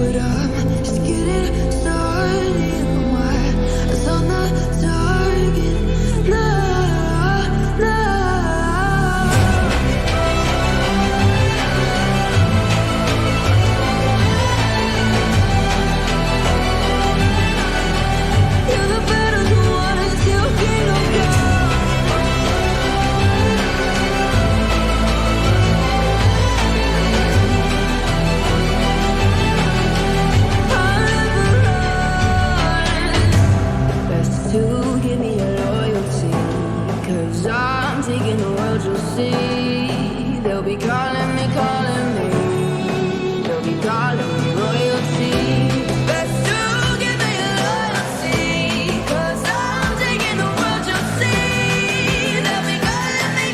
but I'm just getting started. My eyes on the target. Nah, nah. You're the better ones, you get on go. Best to give me your loyalty, 'cause I'm taking the world, you'll see. They'll be calling me, they'll be calling me royalty. Best to give me your loyalty, 'cause I'm taking the world, you'll see. They'll be calling me,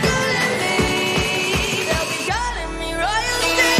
they'll be calling me royalty.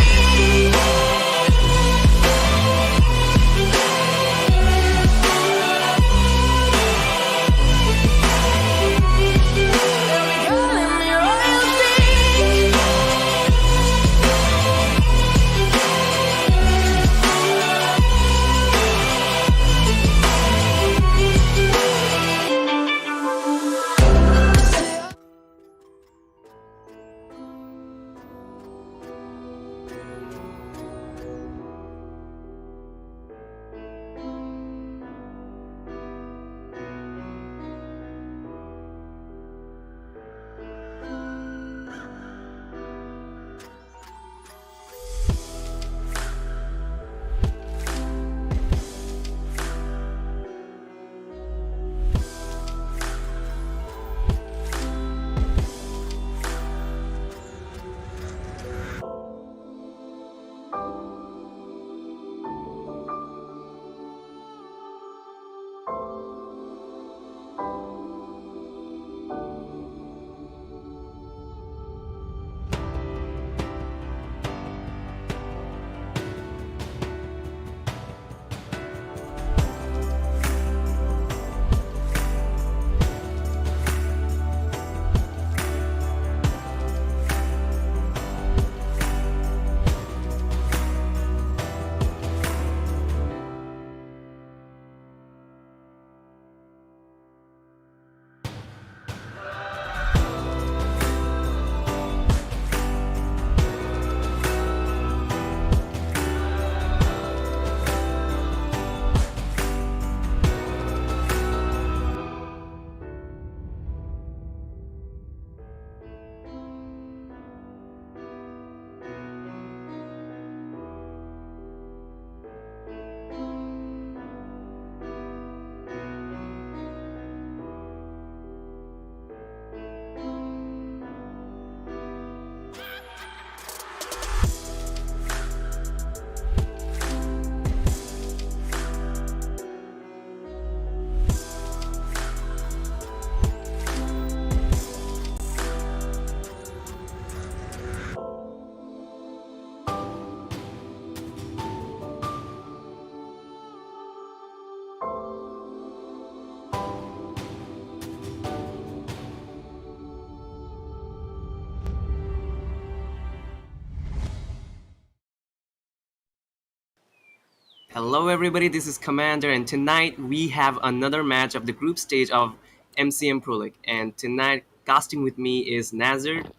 Hello everybody, this is Commander, and tonight we have another match of the group stage of MCM Pro League. And tonight casting with me is Nazard.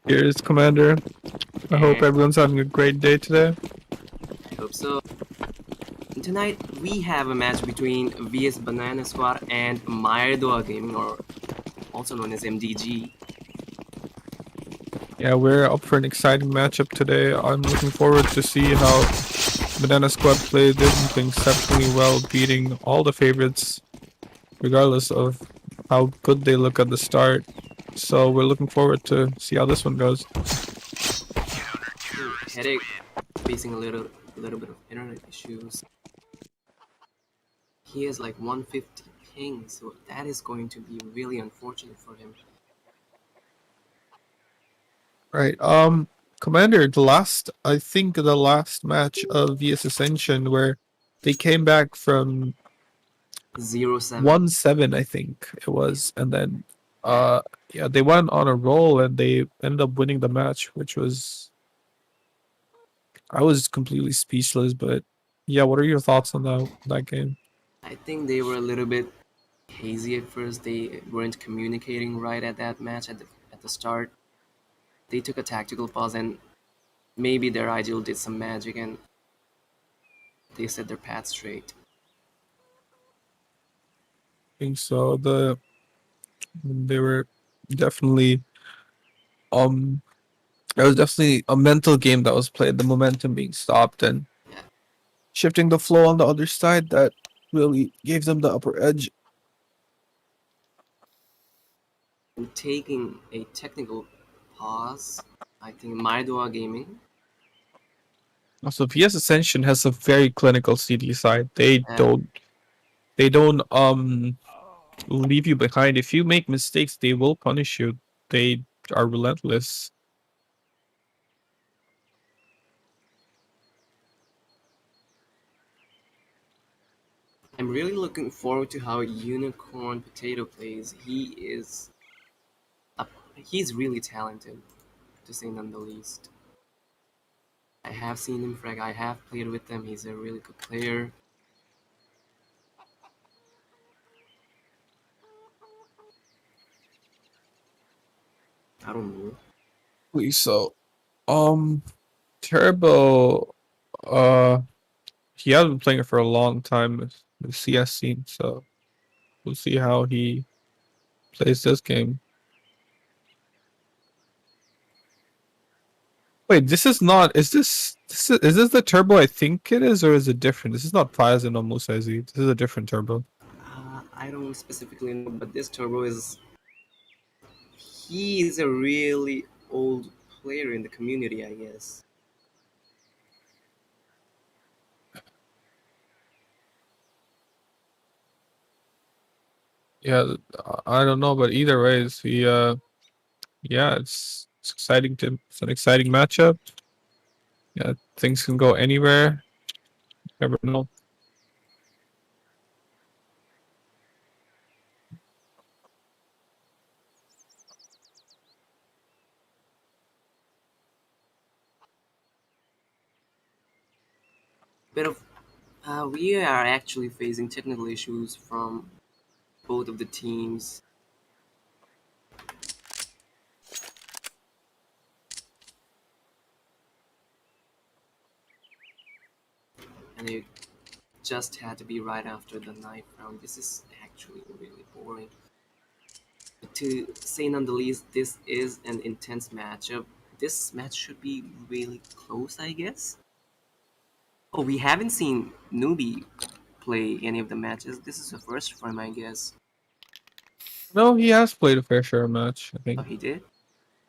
Here's Commander. I hope everyone's having a great day today. I hope so. And tonight we have a match between VS Banana Squad and Dowa Gaming, or also known as MDG. Yeah, we're up for an exciting matchup today. I'm looking forward to see how Banana Squad played. They're doing exceptionally well, beating all the favorites, regardless of how good they look at the start. So we're looking forward to see how this one goes. Headache, facing a little bit of internet issues. He has like 150 ping, so that is going to be really unfortunate for him. Right. Commander, I think the last match of VS Ascension where they came back from 0-7. 1-7, I think it was, and then yeah, they went on a roll and they ended up winning the match, which was I was completely speechless. But yeah, what are your thoughts on that game? I think they were a little bit hazy at first. They weren't communicating right at that match at the start. They took a tactical pause, and maybe their ideal did some magic, and they set their path straight. I think so. They were definitely um it was definitely a mental game that was played, the momentum being stopped and Yeah. shifting the flow on the other side that really gave them the upper edge. And taking a technical pause, I think Dowa Gaming. Also, VS Ascension has a very clinical CD side. Uh, They don't leave you behind. If you make mistakes, they will punish you. They are relentless. I'm really looking forward to how Unicorn Potato plays. He's really talented, to say none the least. I have seen him frag. I have played with him. He's a really good player. I don't know. So, um, Turbo, uh, he has been playing it for a long time with the CS scene. So we'll see how he plays this game. Wait, this is not. Is this the turbo I think it is, or is it different? This is not Faizan or Musazi. This is a different turbo. I don't specifically know, but this Turbo is. He is a really old player in the community, I guess. Yeah, I don't know, but either ways, yeah, it's exciting to. It's an exciting matchup. Yeah, things can go anywhere. Never know. Bit of. We are actually facing technical issues from both of the teams. And it just had to be right after the ninth round. This is actually really boring. But to say none the least, this is an intense matchup. This match should be really close, I guess. Oh, we haven't seen Newbie play any of the matches. This is the first for him, I guess. No, he has played a fair share match, I Oh, think. he did?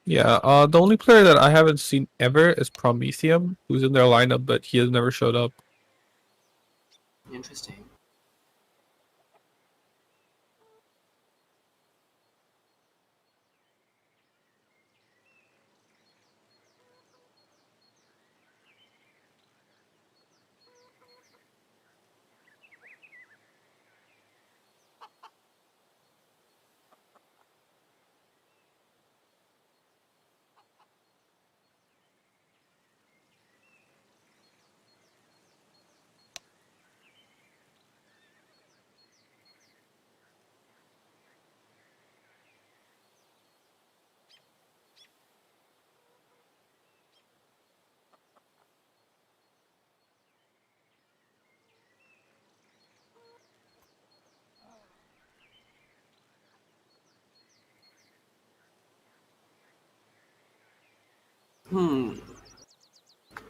Yeah, the only player that I haven't seen ever is Prometheum, who's in their lineup, but he has never showed up. Interesting. Hmm.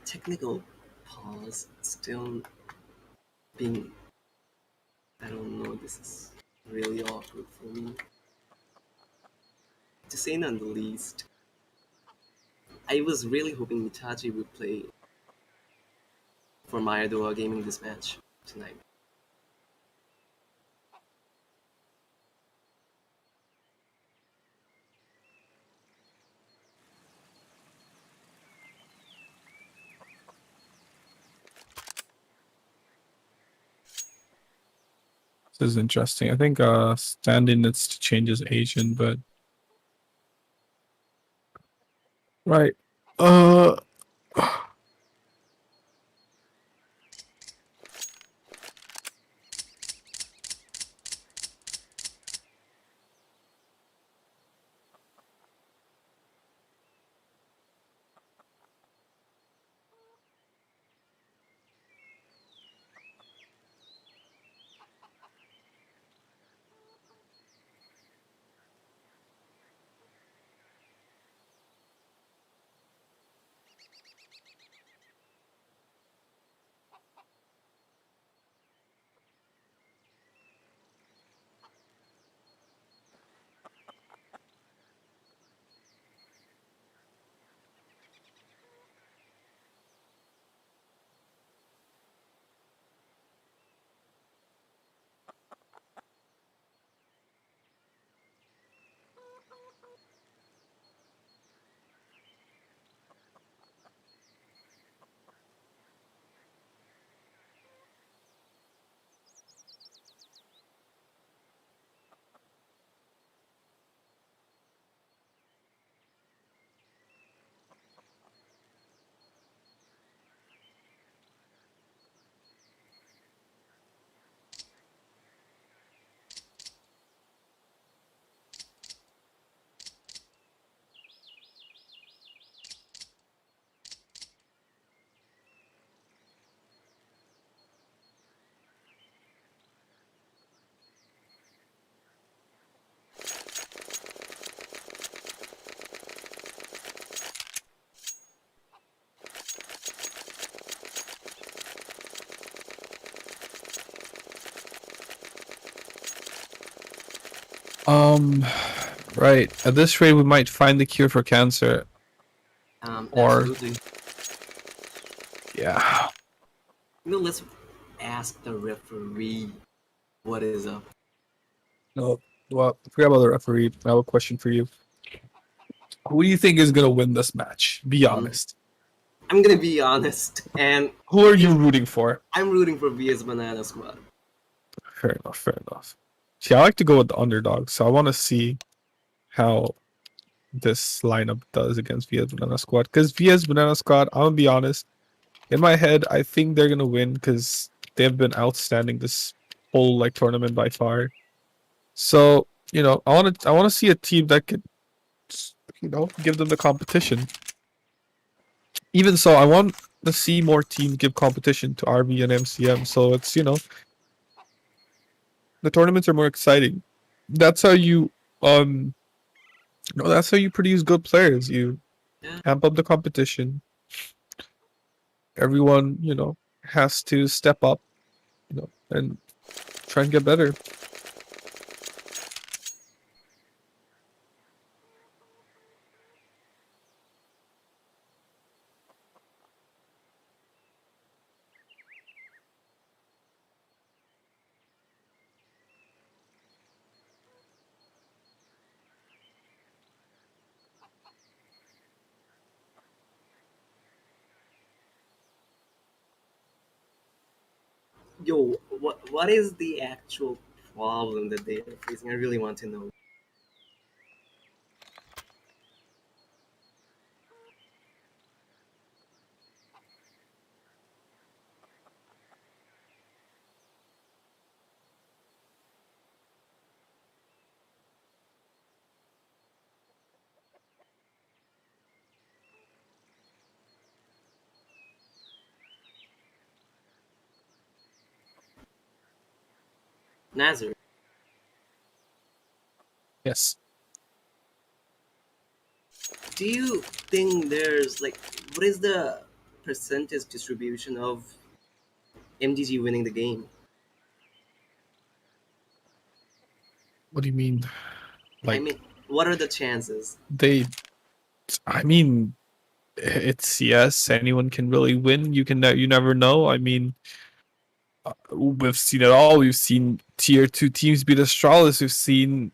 Technical pause. Still being. I don't know. This is really awkward for me. To say none the least. I was really hoping Mitachi would play for Dowa Gaming this match tonight. This is interesting. I think Standing needs to change his agent, but right. Uh Right. At this rate, we might find the cure for cancer. Or Absolutely. yeah. Let's ask the referee what is up. No. Well, forget about the referee. I have a question for you. Who do you think is gonna win this match? Be honest. I'm gonna be honest, and Who are you rooting for? I'm rooting for VS Banana Squad. Fair enough. Fair enough. See, I like to go with the underdog, so I want to see how this lineup does against VS Banana Squad. Because VS Banana Squad, I'm gonna be honest. In my head, I think they're gonna win because they've been outstanding this whole like tournament by far. So I want to see a team that could, give them the competition. Even so, I want to see more teams give competition to RB and MCM. So it's the tournaments are more exciting. That's how you that's how you produce good players. You Yeah. amp up the competition. Everyone has to step up, and try and get better. Yo, what is the actual problem that they are facing? I really want to know. Nazard, Yes. do you think there's like what is the percentage distribution of MDG winning the game? What do you mean? I mean, what are the chances? They, I mean, it's yes. Anyone can really win. You never know. I mean, we've seen it all. We've seen tier 2 teams beat Astralis. We've seen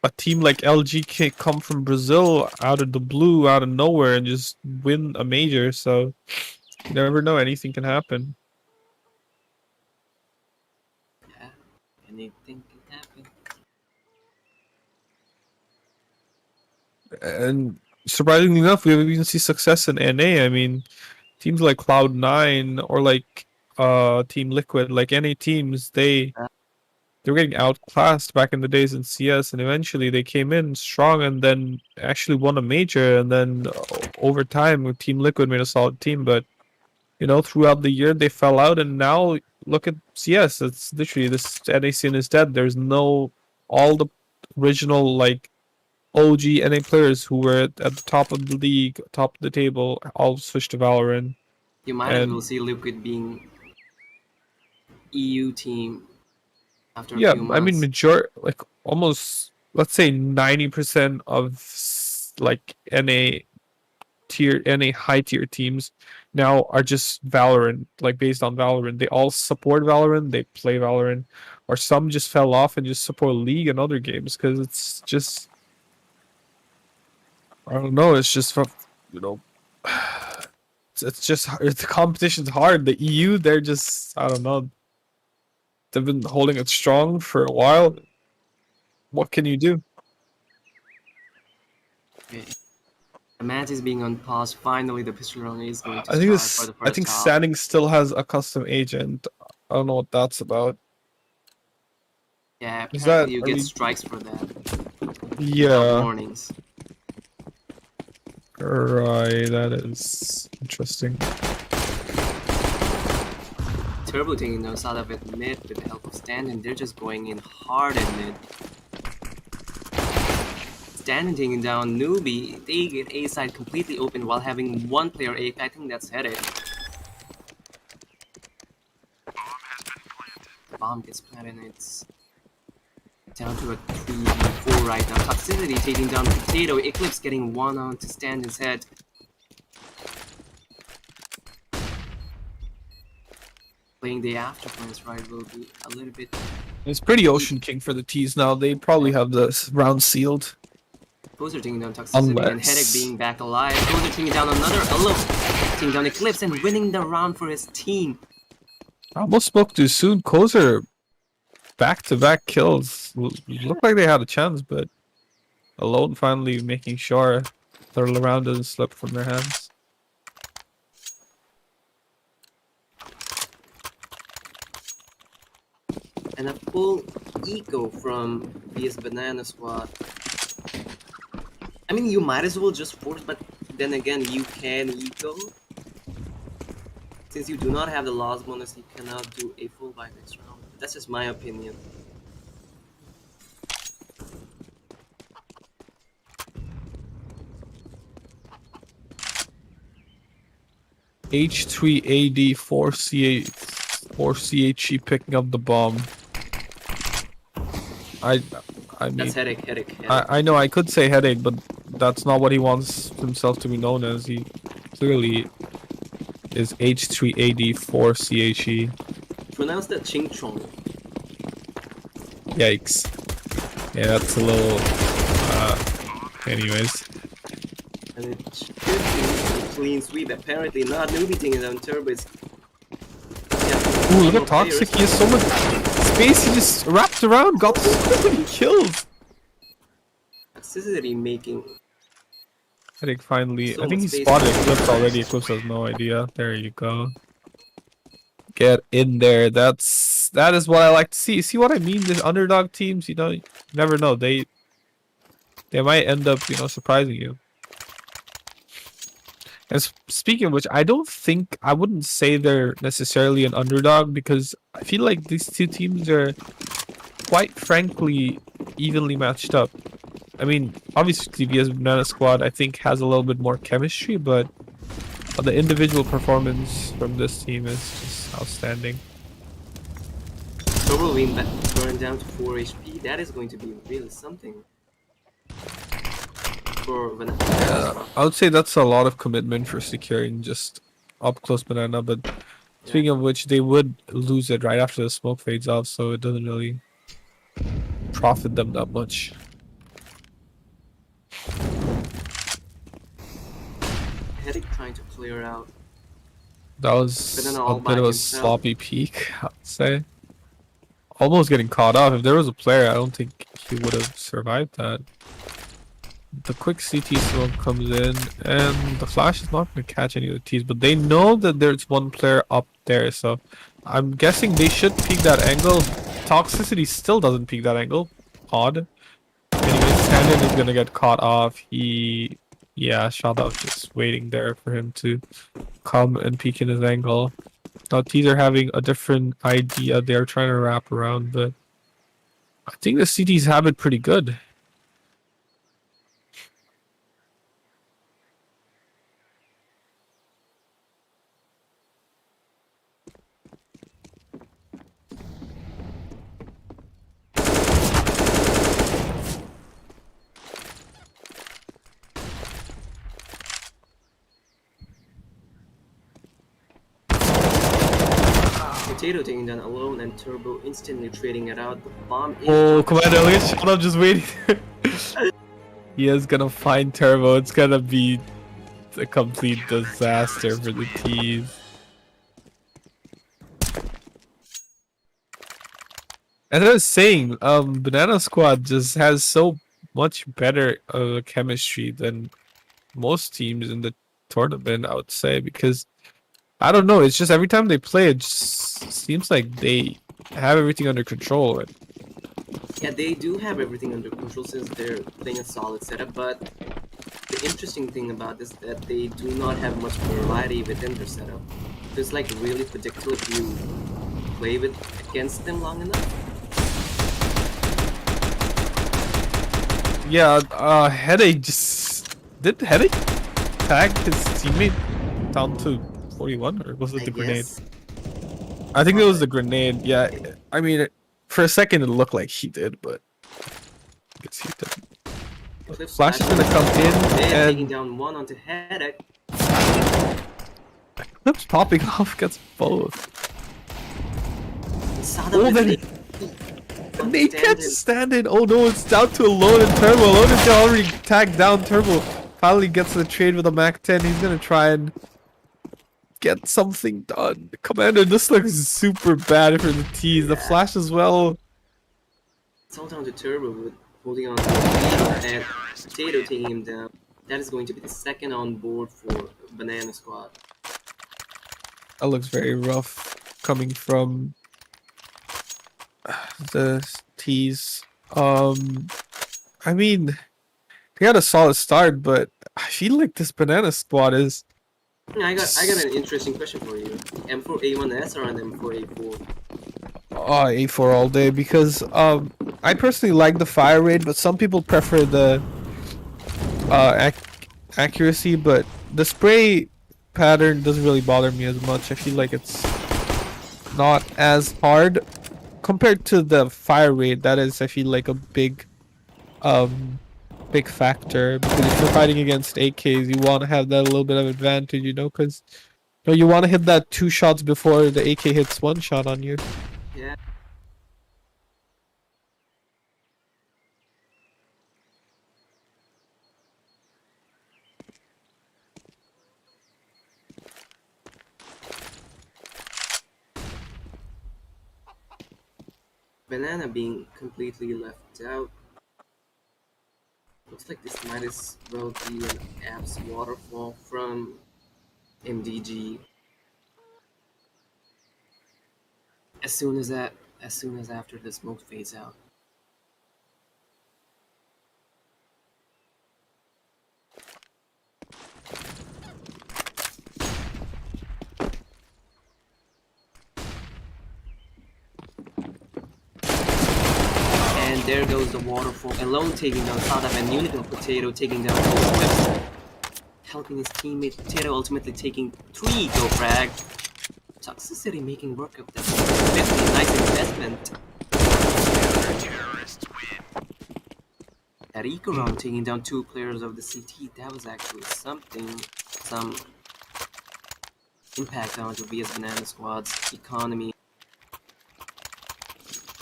a team like LGK come from Brazil out of the blue, out of nowhere, and just win a major. So you never know. Anything can happen. Yeah, anything can happen. And surprisingly enough, we even see success in NA. I mean, teams like Cloud9 or like Team Liquid, like NA teams, they were getting outclassed back in the days in CS, and eventually they came in strong and then actually won a major. And then over time, Team Liquid made a solid team, but throughout the year they fell out, and now look at CS. It's literally this NA scene is dead. There's no all the original like OG NA players who were at the top of the league, top of the table, all switched to Valorant. You might as well And see Liquid being EU team after a yeah, few I mean, months. like almost, let's say 90% of like NA high tier teams now are just Valorant, like based on Valorant. They all support Valorant, they play Valorant, or some just fell off and just support League and other games because it's just, I don't know, it's just you know, it's just the competition's hard. The EU, they're just, I don't know, they've been holding it strong for a while. What can you do? Okay. The match is being on pause. Finally, the pistol round is going to I think start for the I first think half. Standing still has a custom agent. I don't know what that's about. Yeah, Is apparently that, you are get we? strikes for that without Yeah, warnings. right. That is interesting. Turbo taking those out of it mid with the help of Stan, and they're just going in hard at mid. Stan taking down Newbie. They get A side completely open while having one player A. I think that's headed. Bomb gets planted and it's Down to a 3v4 right now. Toxicity taking down Potato. Eclipse getting one on to stand his head. Playing the afterplans right will be a little bit. It's pretty Ocean King for the T's now. They probably have the round sealed. Poser taking down Toxicity and Headache being back alive. Poser taking down another alone. Taking down Eclipse and winning the round for his team. I almost spoke too soon. Kozer back-to-back kills. Looked like they had a chance, but Alone finally making sure the round doesn't slip from their hands. And a full eco from VS Banana Squad. I mean, you might as well just force, but then again, you can eco. Since you do not have the loss bonus, you cannot do a full buy next round. That's just my opinion. H3AD 4CHE picking up the bomb. I mean, That's headache. I know I could say Headache, but that's not what he wants himself to be known as. He clearly is H3AD 4CHE. Pronounce that Ching Chong. Yikes. Yeah, that's a little anyways. And it should be a clean sweep. Apparently not. Newbie taking down Turbo. Ooh, look at Toxic. He has so much space. He just wrapped around, got so many kills. Toxicity making. I think finally, So I think he much space spotted for Eclipse already. Eclipse has no idea. There you go. Get in there. That is what I like to see. See what I mean? These underdog teams, you know, you never know. They might end up, you know, surprising you. And speaking of which, I wouldn't say they're necessarily an underdog, because I feel like these two teams are quite frankly evenly matched up. I mean, obviously VS Banana Squad I think has a little bit more chemistry, but the individual performance from this team is just outstanding. Turbo being burned down to 4 HP. That is going to be really something. Yeah, I would say that's a lot of commitment for securing just up close Banana, but speaking of which, they would lose it right after the smoke fades off, so it doesn't really profit them that much. Headache trying to clear out. That was a bit of a sloppy peek, I'd say. Almost getting caught off. If there was a player, I don't think he would have survived that. The quick CT smoke comes in, and the flash is not going to catch any of the T's, but they know that there's one player up there, so I'm guessing they should peek that angle. Toxicity still doesn't peek that angle. Odd. Anyways, Tandem is going to get caught off. Yeah, Shadow's just waiting there for him to come and peek in his angle. Now T's are having a different idea. They're trying to wrap around, but I think the CTs have it pretty good. Potato taking down alone and Turbo instantly trading it out. The bomb is. Oh, Commander, look at Shadow just waiting. He is gonna find Turbo. It's gonna be a complete disaster for the T's. As I was saying, Banana Squad just has so much better chemistry than most teams in the tournament, I would say, because I don't know, it's just every time they play, it just seems like they have everything under control. Yeah, they do have everything under control since they're playing a solid setup, but the interesting thing about this is that they do not have much variety within their setup. So it's like really predictable if you play against them long enough. Yeah, Headache just... Did Headache tag his teammate down to 41, or was it the grenade? I think it was the grenade. Yeah, I mean, for a second it looked like he did, but Guess he didn't. Clip Flash is splash. gonna come in They're taking and down one onto Headache. Clip's popping off gets both. Sada Oh, with then Nate. they can't stand it. Oh no, it's down to Alone and Turbo. Alone is already tagged down. Turbo finally gets the trade with a Mac 10. He's gonna try and get something done. Commander, this looks super bad for the T's. The Flash as well. It's all down to Turbo with holding on to the lead and Potato taking him down. That is going to be the second on board for Banana Squad. That looks very rough coming from the T's. I mean, they had a solid start, but I feel like this Banana Squad is. I got an interesting question for you. M4A1S or an M4A4? A4 all day because I personally like the fire rate, but some people prefer the accuracy. But the spray pattern doesn't really bother me as much. I feel like it's not as hard compared to the fire rate. That is, I feel like a big factor, because if you're fighting against AKs, you want to have that little bit of advantage, you know, because you want to hit that 2 shots before the AK hits 1 shot on you. Yeah. Banana being completely left out. Looks like this might as well be an Abs waterfall from MDG. As soon as after the smoke fades out. And there goes the waterfall. Alone taking down Sadaf and Unicorn Potato taking down both whips. Helping his teammate Potato ultimately taking 3 go frag. Toxicity making work of that 50. Nice investment. That eco round taking down 2 players of the CT. That was actually something. Some impact onto VS Banana Squad's economy.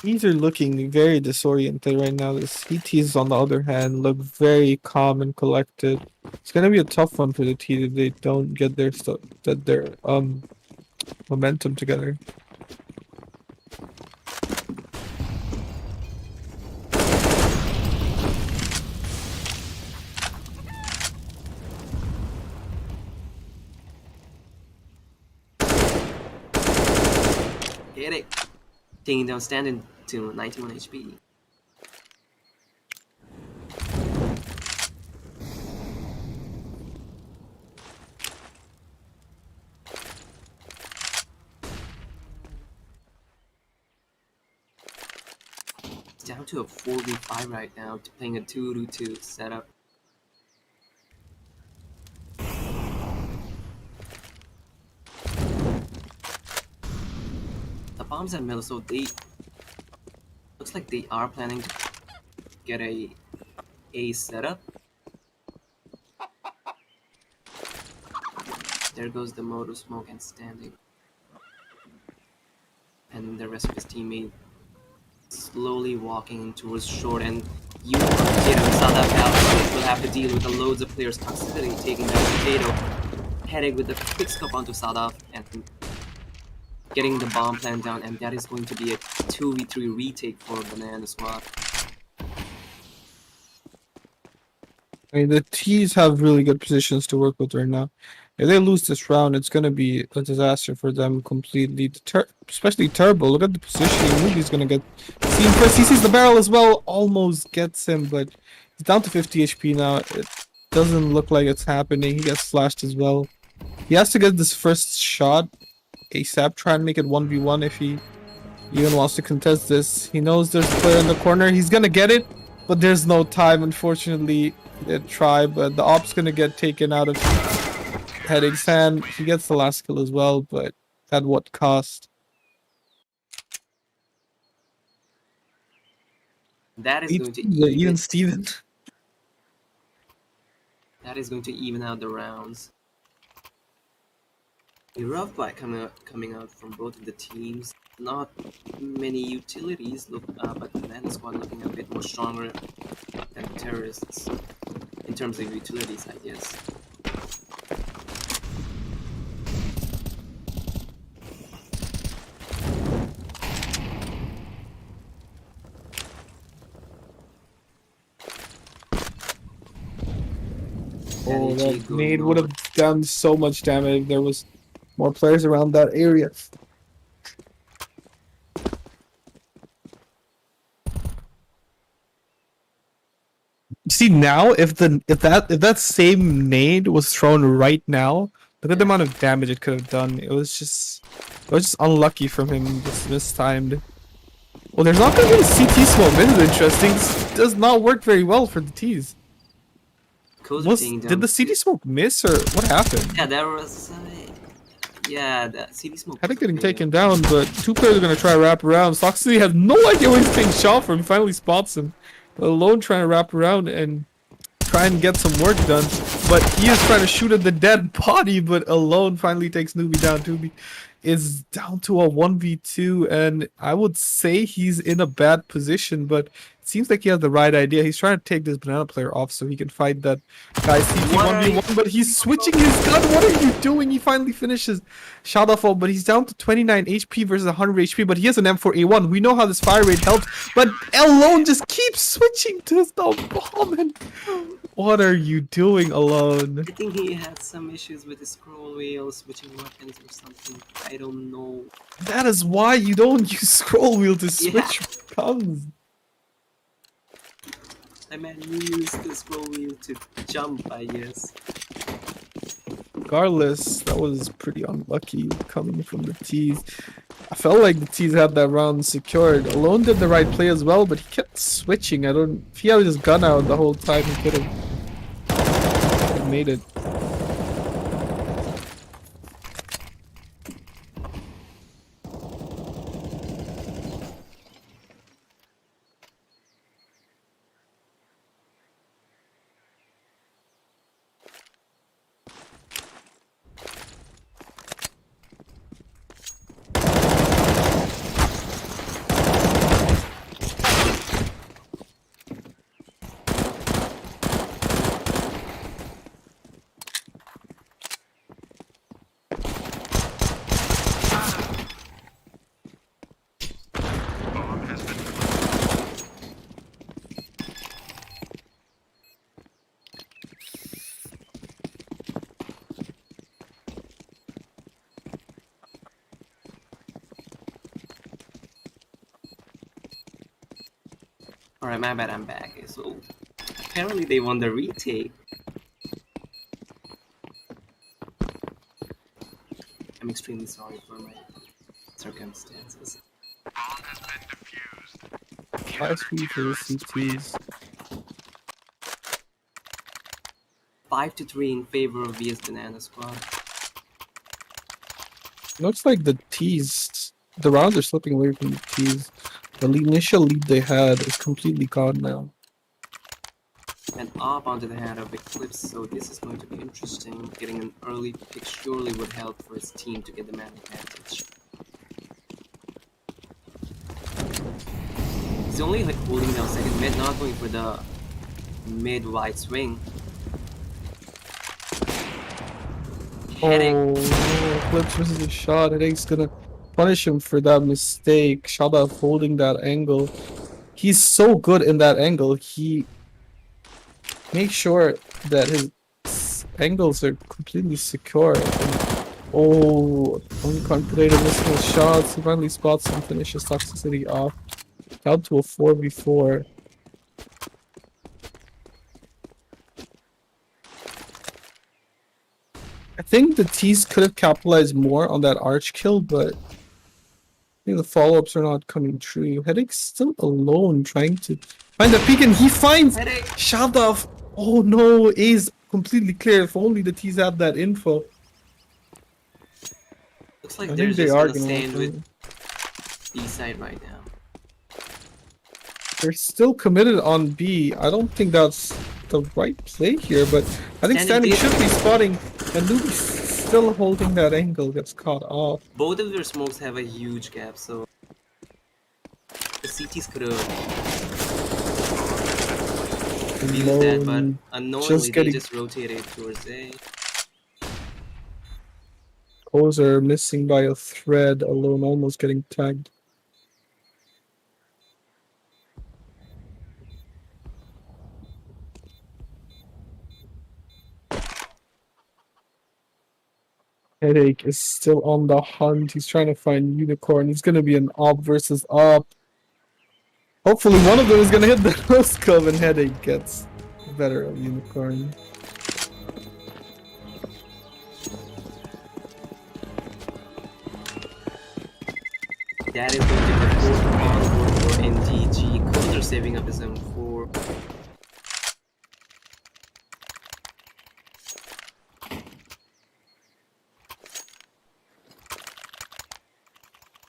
These are looking very disoriented right now. The CTs, on the other hand, look very calm and collected. It's gonna be a tough one for the T if they don't get their momentum together. Hit it. Taking down standing to 91 HP. It's down to a 4v5 right now, playing a 2-2 setup. The bombs at middle, so they looks like they are planning to get a setup. There goes the motor smoke and standing, and the rest of his teammate slowly walking towards short, and you Potato and Sadaf will have to deal with the loads of players toxicity taking down Potato. Heading with the quick scope onto Sadaf and getting the bomb plant down, and that is going to be a 2v3 retake for Banana Squad. I mean, the T's have really good positions to work with right now. If they lose this round, it's gonna be a disaster for them completely. Especially Turbo. Look at the positioning. He's gonna get seen first. He sees the barrel as well. Almost gets him, but he's down to 50 HP now. It doesn't look like it's happening. He gets flashed as well. He has to get this first shot ASAP. Try and make it 1v1 if he even wants to contest this. He knows there's a player in the corner. He's gonna get it, but there's no time, unfortunately. They try, but the op's gonna get taken out of Headache's hand. He gets the last kill as well, but at what cost? That is going to Even Steven. that is going to even out the rounds. A rough fight coming out from both of the teams. Not many utilities look, but the Banana Squad looking a bit more stronger than terrorists in terms of utilities, I guess. Oh, NEG that going nade would have north. done so much damage if there was more players around that area. See now, if that same nade was thrown right now, look at the Yeah. amount of damage it could have done. It was just unlucky from him, just mistimed. Well, there's not gonna be a CT smoke. This is interesting. This does not work very well for the T's. Did the CT smoke miss or what happened? Yeah, there was. Yeah, the CD smoke. Had it getting taken down, but two players are gonna try to wrap around. Soxy has no idea where he's getting shot from. He finally spots him. Alone trying to wrap around and try and get some work done. But he is trying to shoot at the dead body, but Alone finally takes Newbie down. Newbie is down to a 1v2, and I would say he's in a bad position, but it seems like he has the right idea. He's trying to take this banana player off so he can fight that guy CT 1v1, but he's switching his gun. What are you doing? He finally finishes Shadowfall, but he's down to 29 HP versus 100 HP, but he has an M4A1. We know how this fire rate helps, but Alone just keeps switching to the bomb. And what are you doing, Alone? I think he had some issues with his scroll wheel, switching weapons or something. I don't know. That is why you don't use scroll wheel to switch guns. I mean, you use the scroll wheel to jump, I guess. Regardless, that was pretty unlucky coming from the T's. I felt like the T's had that round secured. Alone did the right play as well, but he kept switching. If he had his gun out the whole time, he could have made it. Alright, my bad, I'm back. So, apparently they won the retake. I'm extremely sorry for my circumstances. Nice speed for the CTs. 5-3 in favor of VS Banana Squad. Looks like the T's, the rounds are slipping away from the T's. The initial lead they had is completely gone now. And up onto the head of Eclipse, so this is going to be interesting. Getting an early pick surely would help for his team to get the man advantage. He's only like holding down second mid, not going for the mid-wide swing. Headache. Oh, Eclipse misses a shot. Headache's gonna punish him for that mistake. Shada holding that angle. He's so good in that angle. He makes sure that his angles are completely secure. Oh, unconfident missing his shots. He finally spots and finishes Toxicity off. Down to a 4v4. I think the T's could have capitalized more on that arch kill, but I think the follow-ups are not coming true. Headache's still alone trying to find the peak, and he finds Headache. Shadov. Oh no, A's completely clear. If only the T's had that info. Looks like I they're think they just are gonna gonna stand win. with B-side right now. They're still committed on B. I don't think that's the right play here, but I think Standing should be spotting, and Nubi's still holding that angle, gets caught off. Both of their smokes have a huge gap, so the CTs could have used that, but unknowingly they just rotated towards A. Kozer missing by a thread, alone almost getting tagged. Headache is still on the hunt. He's trying to find Unicorn. It's going to be an op versus op. Hopefully one of them is going to hit the nose cove and Headache gets better of Unicorn. That is going to be the fourth onboard for NGG. Kozer saving up his M4.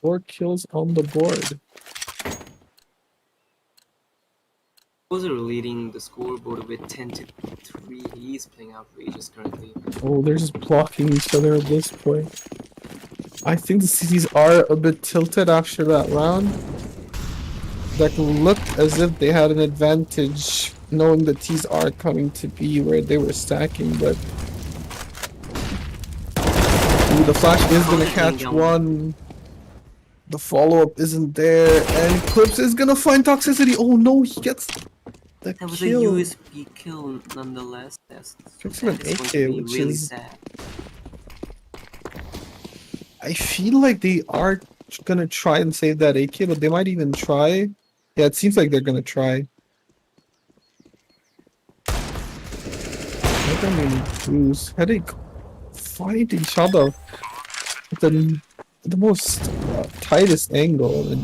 Four kills on the board. Kozer leading the scoreboard with 10-3. He's playing outrageous currently. Oh, they're just blocking each other at this point. I think the cities are a bit tilted after that round. That looked as if they had an advantage knowing the T's are coming to be where they were stacking, but ooh, the flash is gonna catch one. The follow-up isn't there, and Clips is gonna find toxicity. Oh no, he gets the That was kill. a USP kill nonetheless. That's Fixing an going AK, to be which really is sad. I feel like they are gonna try and save that AK, but they might even try. Yeah, it seems like they're gonna try. Not gonna lose. Headache find each other at the most tightest angle, and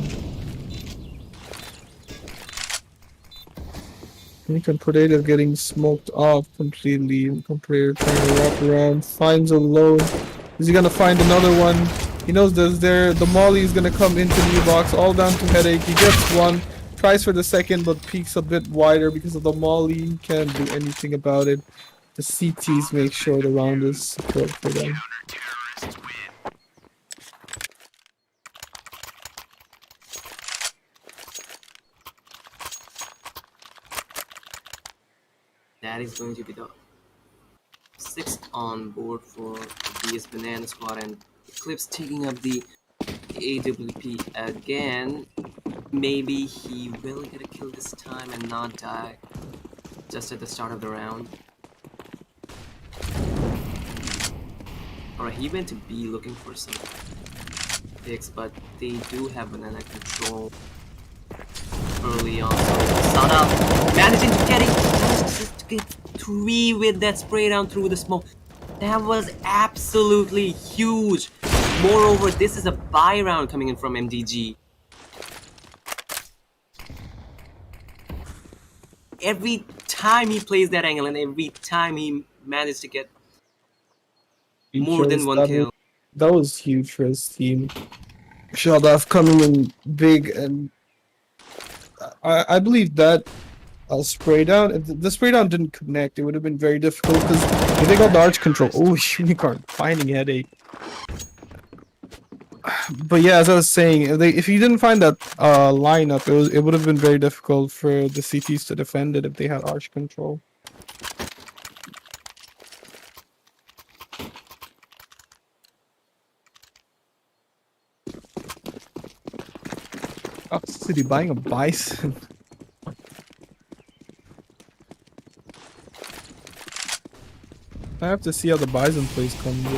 Potato getting smoked off completely. Compared trying to wrap around, finds a load. Is he gonna find another one? He knows the molly is gonna come into the box, all down to Headache. He gets one, tries for the second, but peeks a bit wider because of the molly. He can't do anything about it. The CTs make sure the round is secured for them. That is going to be the 6th on board for BS Banana Squad, and Eclipse taking up the AWP again. Maybe he will get a kill this time and not die just at the start of the round. Alright, he went to B looking for some picks, but they do have banana control early on. So Sana managing to get it, 3 with that spray down through the smoke. That was absolutely huge. Moreover, this is a buy round coming in from MDG. Every time he plays that angle and every time he managed to get more than one kill. That was huge for his team. Shadaf coming in big, and I believe that spray down. If the spray down didn't connect, it would have been very difficult because if they got the arch control. Oh, Unicorn finding Headache. But yeah, as I was saying, if you didn't find that lineup, it would have been very difficult for the CTs to defend it if they had arch control. City buying a bison. I have to see how the bison plays comes in.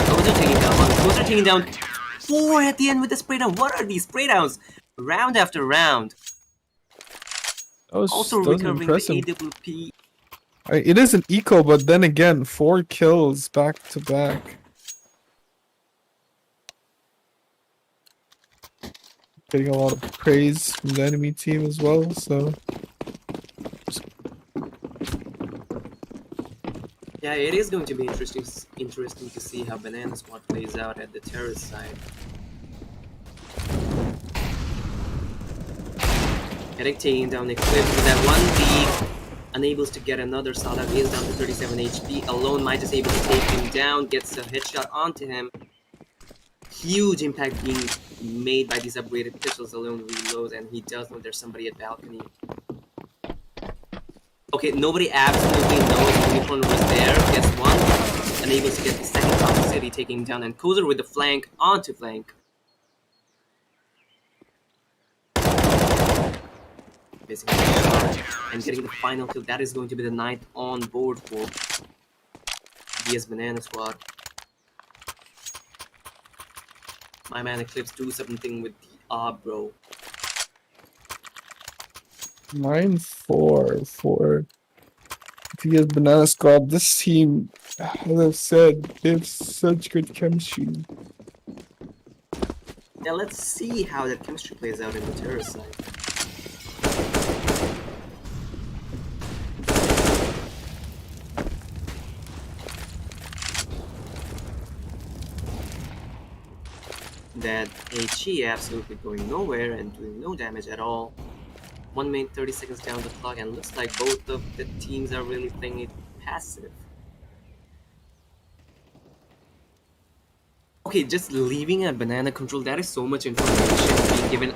Those are taking down one. Those are taking down 4 at the end with the spray down. What are these spray downs? Round after round. Also recovering impressive. the AWP. It is an eco, but then again, 4 kills back to back. Getting a lot of praise from the enemy team as well, so. Yeah, it is going to be interesting to see how Banana Squad plays out at the terrace side. Headache taking down Eclipse with that 1 beat. Unable to get another Sada is down to 37 HP. Alone Might is able to take him down, gets a headshot onto him. Huge impact being made by these upgraded pistols. Alone reloads, and he does know there's somebody at balcony. Okay, nobody absolutely knows Unicorn was there. Gets one. Unable to get the second toxicity, taking him down, and Kozer with the flank onto flank. Missing a shot and getting the final kill. That is going to be the 9th on board for DS Banana Squad. My man Eclipse do something with the bro. 9-4 for DS Banana Squad. This team, as I've said, they have such good chemistry. Now let's see how that chemistry plays out in the terrorist side. That HE absolutely going nowhere and doing no damage at all. 1 minute 30 seconds down the clock, and looks like both of the teams are really playing it passive. Okay, just leaving a banana control, that is so much information being given.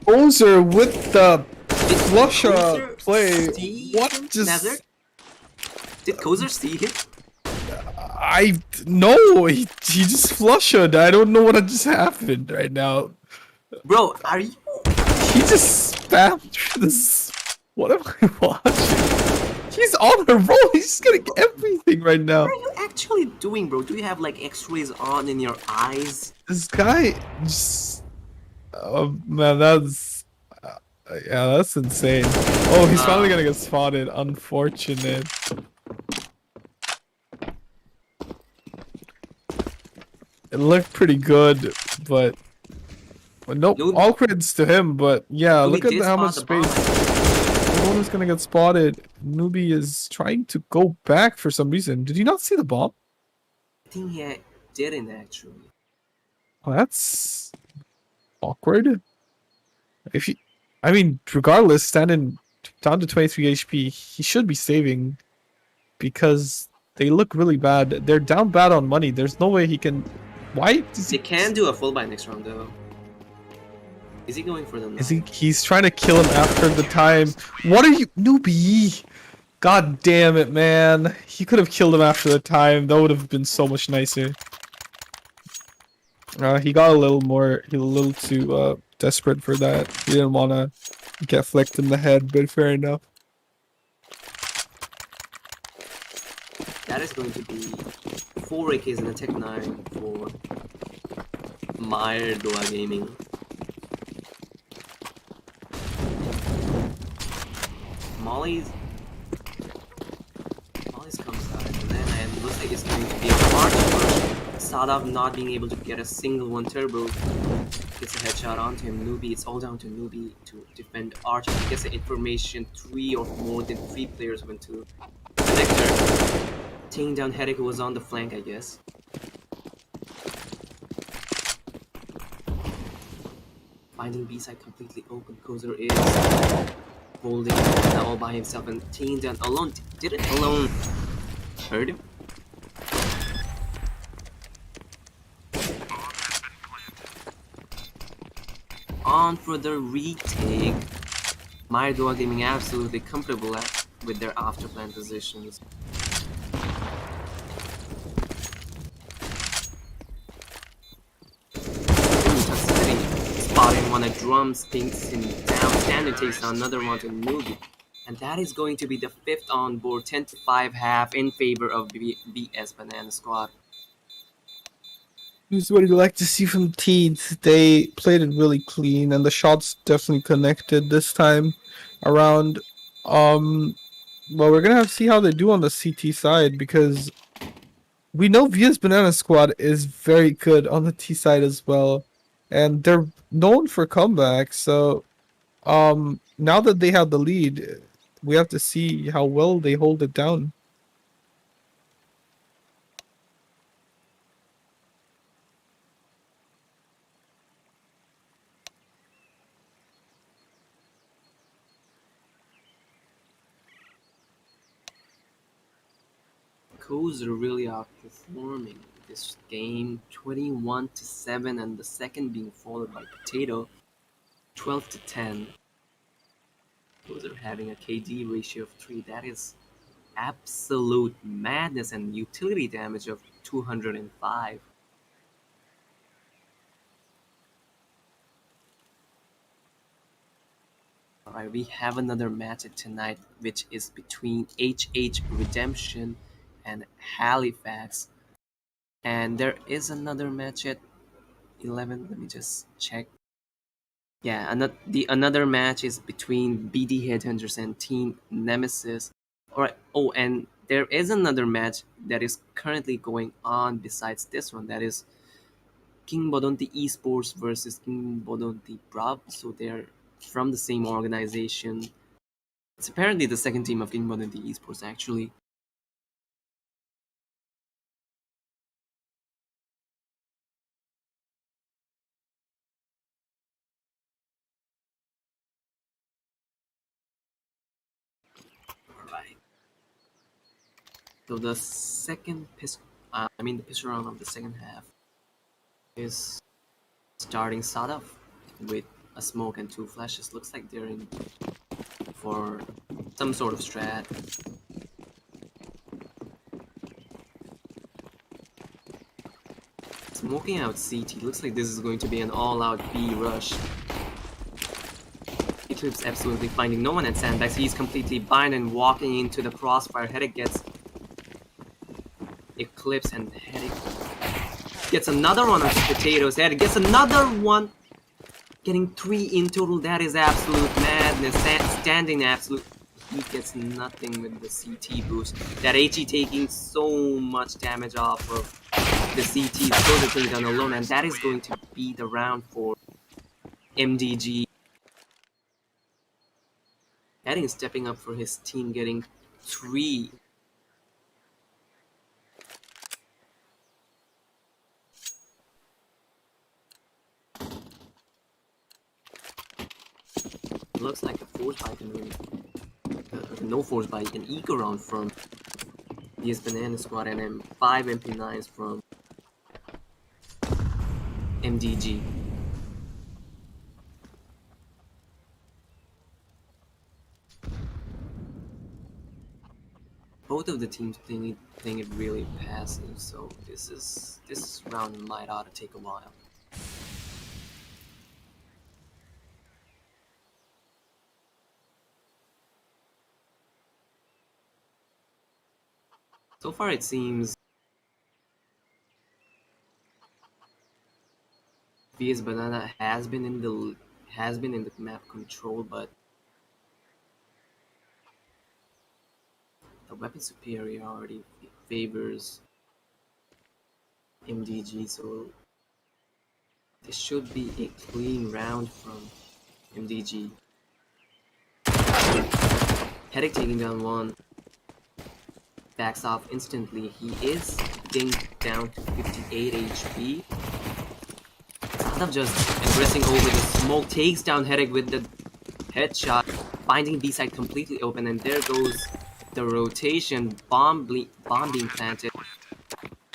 Kozer with the Did flush Kozer play. see What him, just? Nazard? Did Kozer see him? I no. He just flushed. I don't know what just happened right now. Bro, are you... He just spammed this. What am I watching? He's on a roll. He's getting everything right now. What are you actually doing, bro? Do you have like x-rays on in your eyes? This guy just. Oh man, that's. Yeah, that's insane. Oh, he's finally gonna get spotted. Unfortunate. It looked pretty good, but nope. Noob. All credits to him, but yeah, Noob, look he at did how much spot the space. No one is gonna get spotted. Newbie is trying to go back for some reason. Did you not see the bomb? I think he didn't actually. Oh, that's awkward. If you, I mean, regardless, standing down to 23 HP, he should be saving because they look really bad. They're down bad on money. There's no way he can. Why does They he? can do a full buy next round though. Is he going for the Is knife? he's trying to kill him after the time. What are you, newbie? God damn it, man. He could have killed him after the time. That would have been so much nicer. He got a little too desperate for that. He didn't want to get flicked in the head, but fair enough. That is going to be 4 AKs and a Tech 9 for Meyer Dowa Gaming. Molly's comes out, and then it looks like it's going to be a hard push. Sadav not being able to get a single one turbo. Gets a headshot onto him. Newbie, it's all down to Newbie to defend Archer. He gets the information 3 or more than 3 players went to connector. Taking down Headache, who was on the flank, I guess. Finding B-side completely open. Kozer is holding now all by himself and taking down alone. Did it alone hurt him? On for the retake. Meyer Dowa Gaming absolutely comfortable with their afterplan positions. Spotting one at drums, takes him down, and takes down another one to Newbie. And that is going to be the 5th on board, 10-5 half in favor of BS Banana Squad. This is what you like to see from teens. They played it really clean, and the shots definitely connected this time around. Well, we're gonna have to see how they do on the CT side because we know VS Banana Squad is very good on the T side as well, and they're known for comebacks. So, now that they have the lead, we have to see how well they hold it down. Coos are really outperforming this game, 21-7, and the second being followed by Potato, 12-10. Those are having a KD ratio of 3. That is absolute madness, and utility damage of 205. Alright, we have another match tonight, which is between HH Redemption and Halifax. And there is another match at 11. Let me just check. Yeah, another match is between BD Headhunters and Team Nemesis. Alright, oh, and there is another match that is currently going on besides this one. That is Kimbodonti Esports versus Kimbodonti Brav. So they're from the same organization. It's apparently the second team of Kimbodonti Esports, actually. Alright. So the second the pitch round of the second half is starting start off with a smoke and 2 flashes. Looks like they're in for some sort of strat. Smoking out CT. Looks like this is going to be an all-out B rush. Eclipse absolutely finding no one at sandbags. He's completely blind and walking into the crossfire. Headache gets Eclipse, and Headache gets another one of Potatoes. Headache gets another one. Getting 3 in total. That is absolute madness. Standing absolute. He gets nothing with the CT boost. That HE taking so much damage off of the CT. So the thing done alone. And that is going to be the round for MDG. Heading stepping up for his team, getting 3. Looks like a force bike and no force bike, an eco round from DS Banana Squad, and then 5 MP9s from MDG. Both of the teams playing it really passive, so this round might ought to take a while. So far, it seems VS Banana has been in the map control, but the weapon superiority favors MDG. So this should be a clean round from MDG. Headache taking down 1. Backs off instantly. He is dinged down to 58 HP. Instead of just aggressing over the smoke, takes down Headache with the headshot, finding B side completely open, and there goes the rotation. Bomb being planted.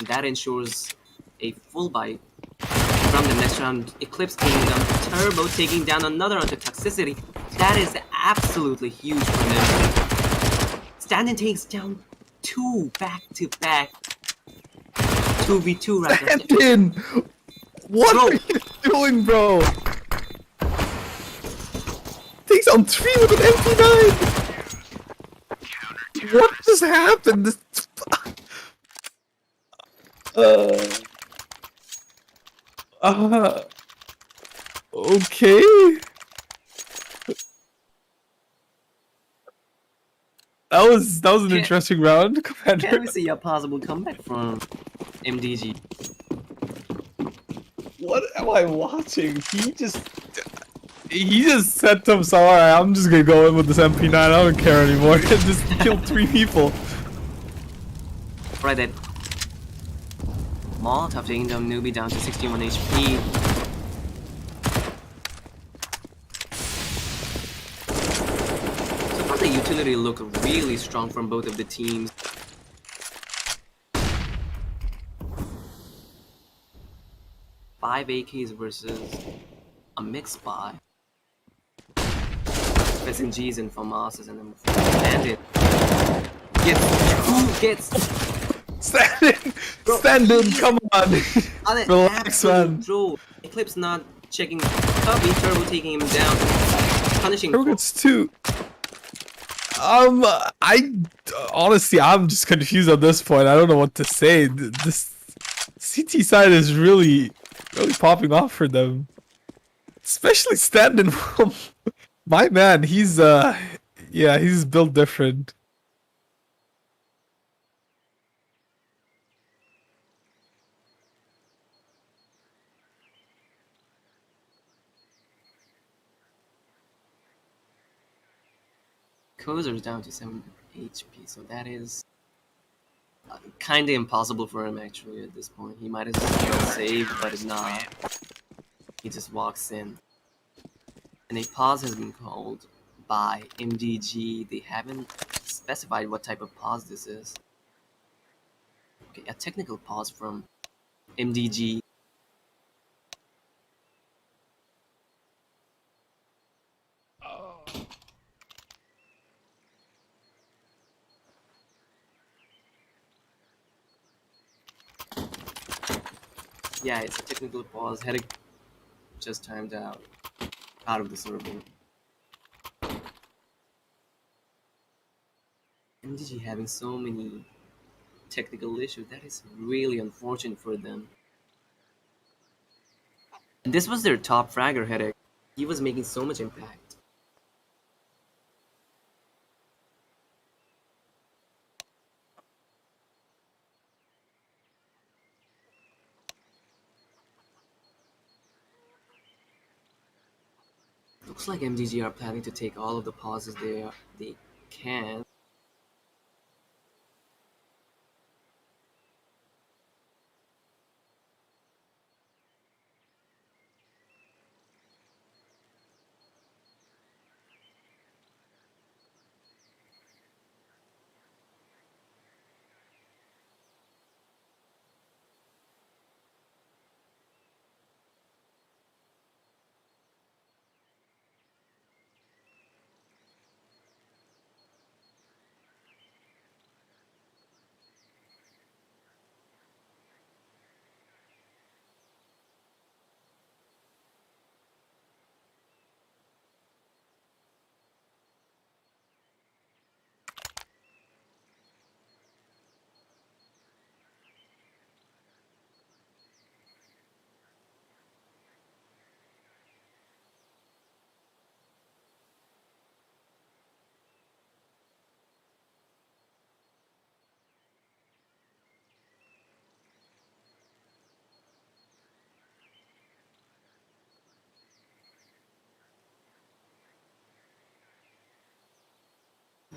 That ensures a full buy from the next round. Eclipse taking down Turbo, taking down another onto Toxicity. That is absolutely huge for him. Stand takes down 2 back-to-back 2v2 right now. Stand What are you doing, bro? Takes on 3 with an MP9! What just happened? This... Okay. That was an interesting round, Commander. Can we see a possible comeback from MDG? What am I watching? He just said to himself, alright, I'm just gonna go in with this MP9, I don't care anymore. Just killed 3 people. Right then. Molotov taking down Newbie down to 61 HP. So far the utility look really strong from both of the teams. 5 AKs versus a mixed buy. SNGs and FAMASs and then Bandit gets Stand in, come on. on an Relax, absolute man. throw. Eclipse not checking Cubby, Turbo taking him down, punishing. Turbo gets 2. I honestly, I'm just confused at this point. I don't know what to say. This CT side is really popping off for them, especially standing. My man, he's yeah, he's built different. Kozer's down to 7 HP, so that is kind of impossible for him actually at this point. He might as well save, but it's not. He just walks in. And a pause has been called by MDG. They haven't specified what type of pause this is. Okay, a technical pause from MDG. Yeah, it's a technical pause. Headache just timed out of the server. MDG having so many technical issues, that is really unfortunate for them. And this was their top fragger, Headache. He was making so much impact. Looks like MDG are planning to take all of the pauses they can.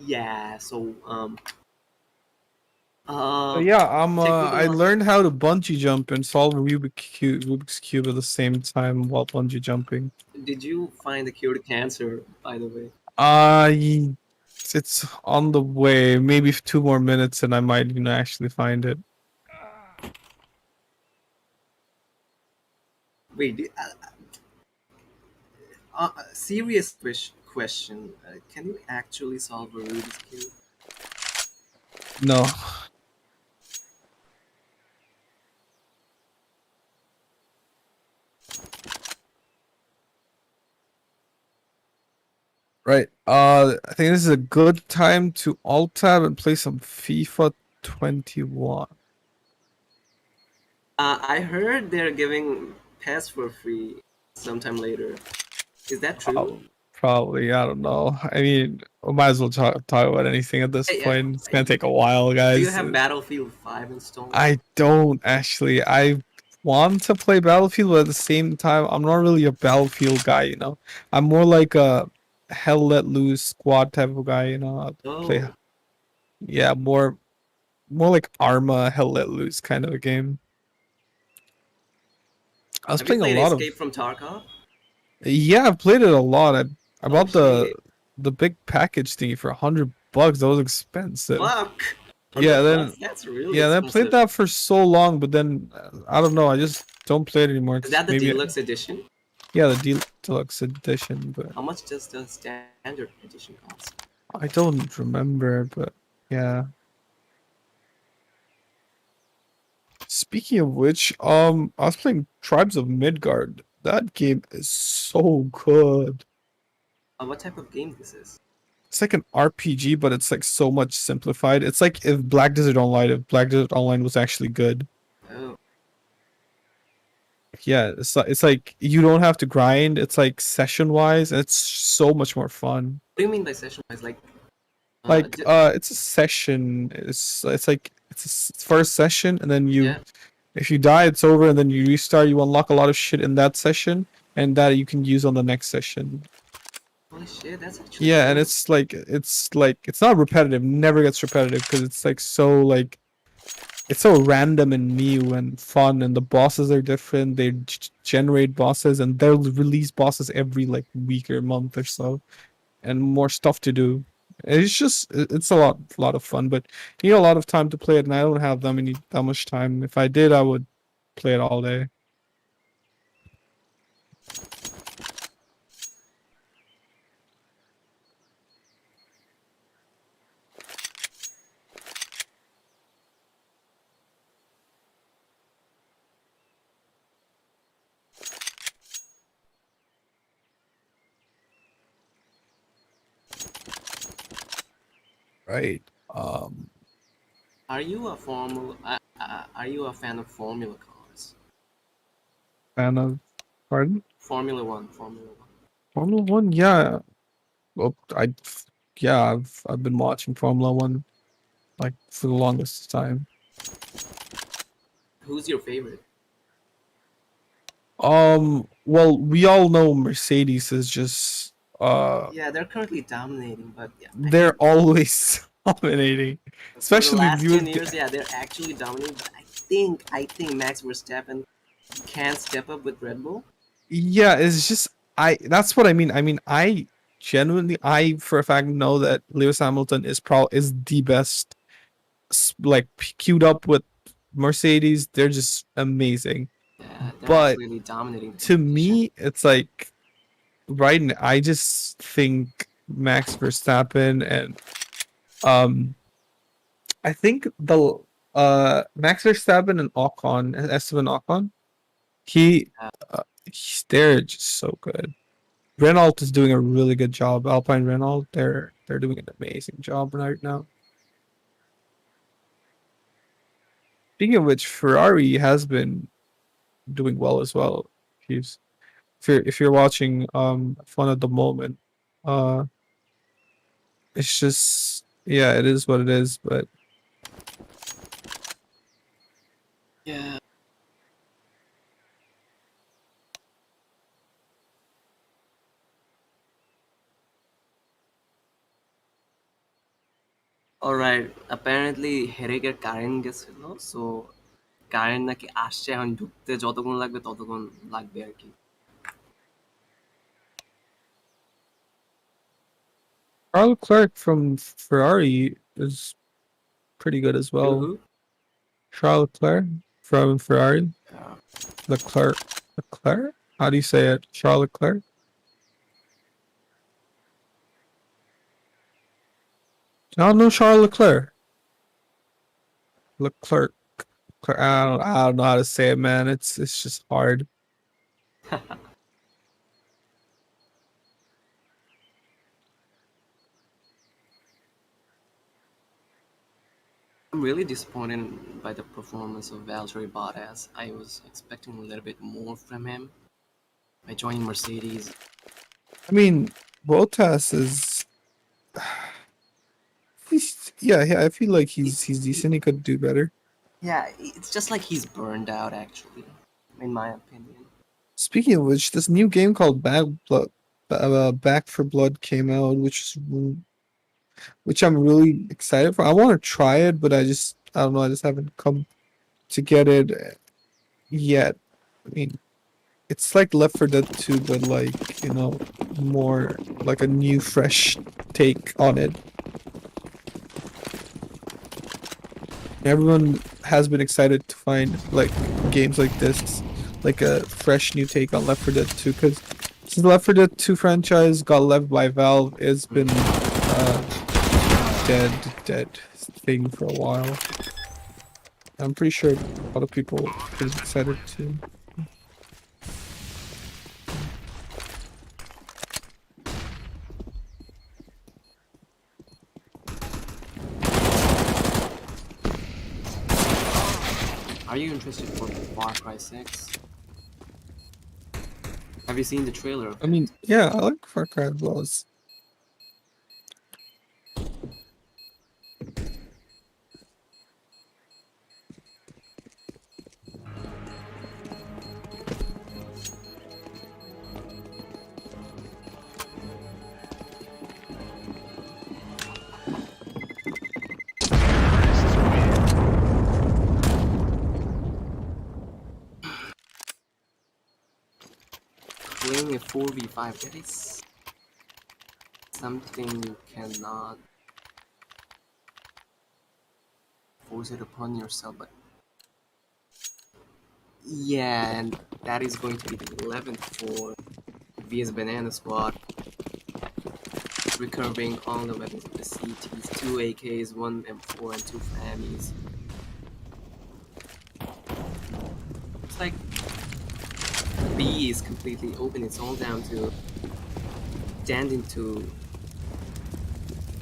Yeah, so Yeah, I technical- learned how to bungee jump and solve Rubik's Cube at the same time while bungee jumping. Did you find the cure to cancer, by the way? It's on the way. Maybe 2 more minutes and I might, actually find it. Wait, serious question. Can you actually solve a Rubik's Cube? No. Right. I think this is a good time to alt tab and play some FIFA 21. I heard they're giving PES for free sometime later. Is that true? Probably. I don't know. I mean, we might as well talk about anything at this Hey, point. It's gonna take a while, guys. Do you have Battlefield 5 installed? I don't actually. I want to play Battlefield, but at the same time, I'm not really a Battlefield guy. I'm more like a Hell Let Loose squad type of guy. I'll play. Oh, Yeah, more like Arma, Hell Let Loose kind of a game. I was have you playing a played lot Escape from Tarkov? Yeah, I've played it a lot. I bought shit. the big package thingy for $100. That was expensive. Fuck! Yeah, then that's really yeah, then I played expensive. that for so long, but then I don't know. I just don't play it anymore. Is 'Cause that the maybe deluxe edition? yeah, the deluxe edition, but How much does the standard edition cost? I don't remember. But yeah. Speaking of which, I was playing Tribes of Midgard. That game is so good. What type of game this is? It's like an RPG, but it's like so much simplified. It's like if Black Desert Online was actually good. Oh, Yeah, it's like you don't have to grind. It's like session wise, and it's so much more fun. what do you mean by session wise? Like it's a session. It's like it's first session, and then yeah. if you die, it's over, and then you restart. You unlock a lot of shit in that session, and that you can use on the next session. Holy shit, that's actually Yeah, and cool. it's not repetitive. Never gets repetitive because it's like so like it's so random and new and fun, and the bosses are different. They generate bosses, and they'll release bosses every like week or month or so, and more stuff to do. It's just it's a lot of fun, but you need a lot of time to play it, and I don't have that much time. If I did, I would play it all day. Right. Are you a are you a fan of Formula cars? Fan of pardon? Formula One, Formula One. Formula One, yeah. Well, I've been watching Formula One like for the longest time. Who's your favorite? Well, we all know Mercedes is just Yeah, they're currently dominating, but yeah, I they're always dominating. for the Especially last you 10 years, yeah, they're actually dominating. But I think Max Verstappen can step up with Red Bull. yeah, it's just that's what I mean. I genuinely for a fact know that Lewis Hamilton is the best like queued up with Mercedes. They're just amazing. Yeah, they're But absolutely dominating the to competition. me, it's like right now, I just think Max Verstappen and I think the Max Verstappen and Esteban Ocon, Yeah. they're just so good. Renault is doing a really good job. Alpine Renault, they're doing an amazing job right now. Speaking of which, Ferrari has been doing well as well. If you're watching fun at the moment, uh, it's just yeah, it is what it is. But Yeah. Alright, apparently হেরেগের current গেছিল, so current নাকি আসছে, এখন ঢুকতে যতক্ষণ লাগবে ততক্ষণ লাগবে আর কি। Charles Leclerc from Ferrari is pretty good as well. Who? Charles Leclerc from Ferrari. Yeah. Leclerc? How do you say it? Charles Leclerc? I don't know Charles Leclerc. Leclerc. I don't know how to say it, man. It's just hard. I'm really disappointed by the performance of Valtteri Bottas. I was expecting a little bit more from him by joining Mercedes. I mean, Bottas is. Yeah. I feel like he's decent. He could do better. Yeah, it's just like he's burned out, actually, in my opinion. Speaking of which, this new game called Back for Blood came out, which I'm really excited for. I want to try it, but I don't know. I just haven't come to get it yet. I mean, it's like Left 4 Dead 2, but like, more like a new, fresh take on it. Everyone has been excited to find like games like this, like a fresh new take on Left 4 Dead 2, because since the Left 4 Dead 2 franchise got left by Valve, it's been dead thing for a while. I'm pretty sure a lot of people are excited too. Are you interested for Far Cry 6? Have you seen the trailer? I mean, yeah, I like Far Cry as well. Playing a 4v5, that is something you cannot force it upon yourself, but yeah, and that is going to be the 11th for VS Banana Squad, recovering all the weapons of the CTs, 2 AKs, 1 M4 and 2 Flammies. It's like B is completely open, it's all down to standing to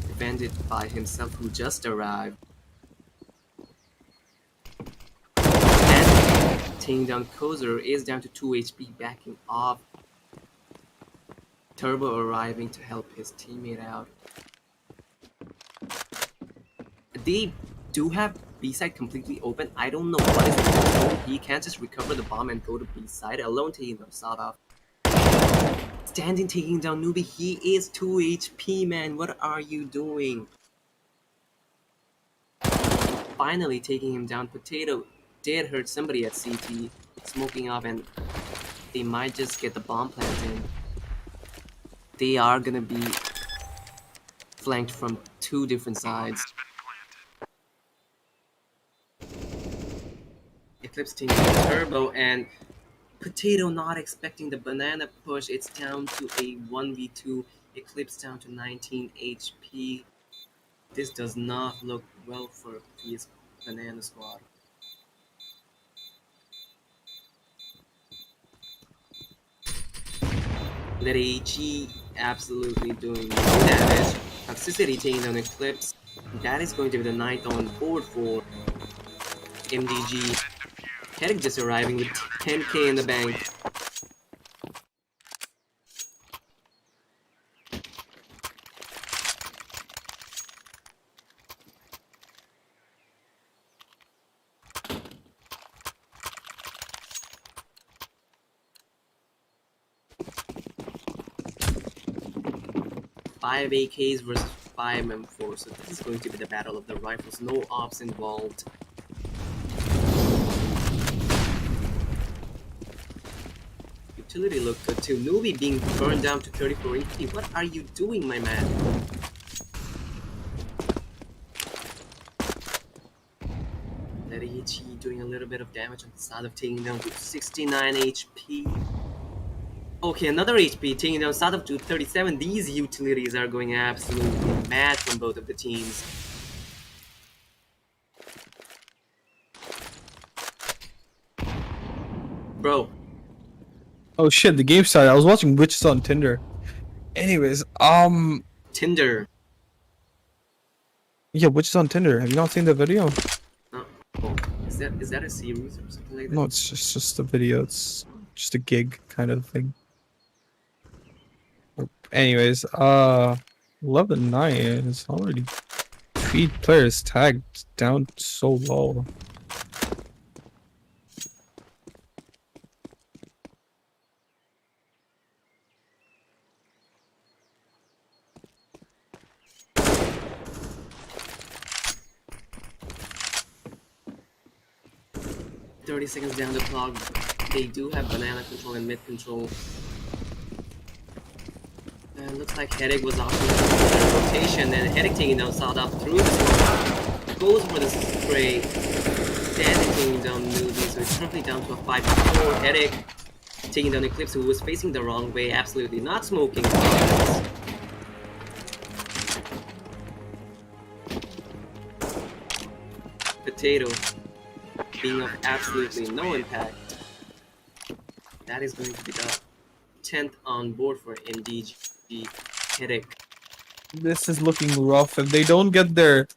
defend it by himself, who just arrived. And taking down Kozer is down to 2 HP, backing off. Turbo arriving to help his teammate out. They do have B-side completely open. I don't know what is the He can't just recover the bomb and go to B-side alone, taking them sawed off. Standing taking down Newbie, he is 2 HP, man. What are you doing? Finally taking him down. Potato did hurt somebody at CT, smoking off, and they might just get the bomb planted. They are gonna be flanked from 2 different sides. Eclipse taking Turbo, and Potato not expecting the banana push. It's down to a 1v2. Eclipse down to 19 HP. This does not look well for his Banana Squad. Lerici absolutely doing no damage. Toxicity taking down Eclipse. That is going to be the 9th on board for MDG. Headache just arriving with 10k in the bank. Five AKs versus 5 M4, so this is going to be the battle of the rifles. No ops involved. Utility looked good too. Newbie being burned down to 34 HP. What are you doing, my man? Lerici doing a little bit of damage on the side of taking down to 69 HP. Okay, another HP taking down Sadaf to 37. These utilities are going absolutely mad from both of the teams. Bro. Oh shit, the game started. I was watching Witches on Tinder. Anyways, Tinder. yeah, Witches on Tinder. Have you not seen the video? Oh, is that a series or something like that? No, it's just a video. It's just a gig kind of thing. Anyways, 11-9 is already 3 players tagged down so low. Seconds down the clock. They do have banana control and mid control. And looks like Headache was opting for the rotation, and Headache taking down Sawed off through the smoke. Goes for the spray. standing taking down Newbie, so it's currently down to a 5-4 headache. Taking down Eclipse, who was facing the wrong way, absolutely not smoking. Potato being of absolutely no impact. That is going to be the 10th on board for NDG headache. This is looking rough. If they don't get their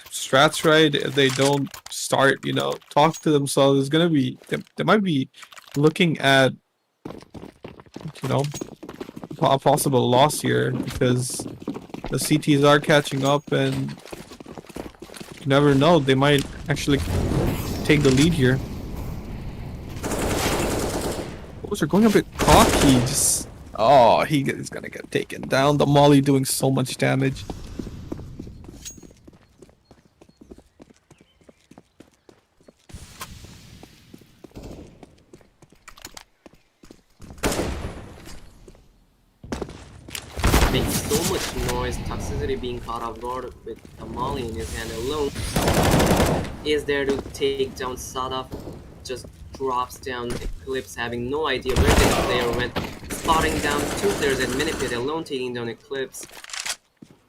strats right, if they don't start, you know, talk to themselves, it's gonna be they might be looking at, you know, a possible loss here because the CTs are catching up and you never know, they might actually take the lead here. Those are going a bit cocky, just oh, he's gonna get taken down. The Molly doing so much damage. Making so much noise, Toxicity being caught off guard with a Molly in his hand alone. Is there to take down Sadaf, just drops down Eclipse, having no idea where the player went. Spotting down 2 players at Minipit alone, taking down Eclipse.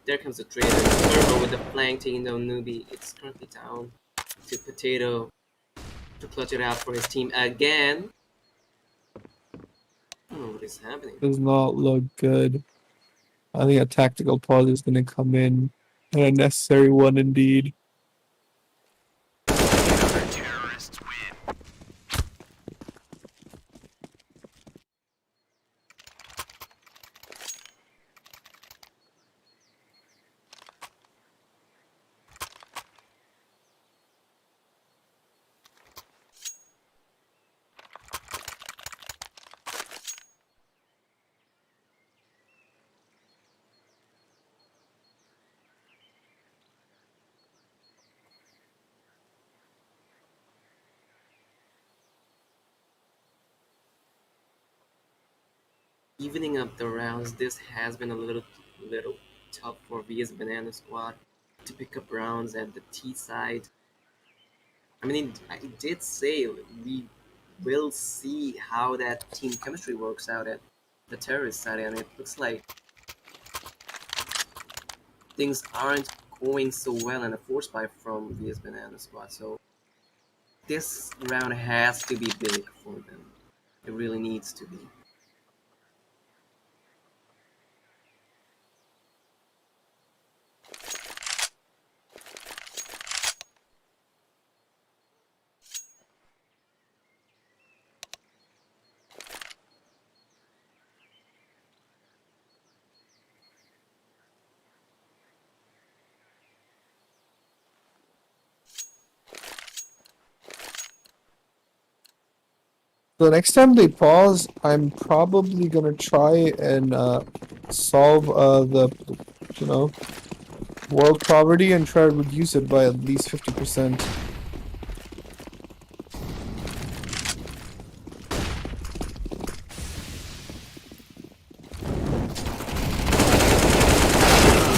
There comes the trader, Turbo with the flank, taking down Newbie. It's currently down to Potato to clutch it out for his team again. I don't know what is happening. Does not look good. I think a tactical pause is going to come in, and a necessary one indeed. Evening up the rounds, this has been a little tough for VS Banana Squad to pick up rounds at the T side. I mean, I did say we will see how that team chemistry works out at the terrorist side, and it looks like things aren't going so well in a force buy from VS Banana Squad. So this round has to be big for them. It really needs to be. The next time they pause, I'm probably gonna try and solve the you know, world poverty and try to reduce it by at least 50%.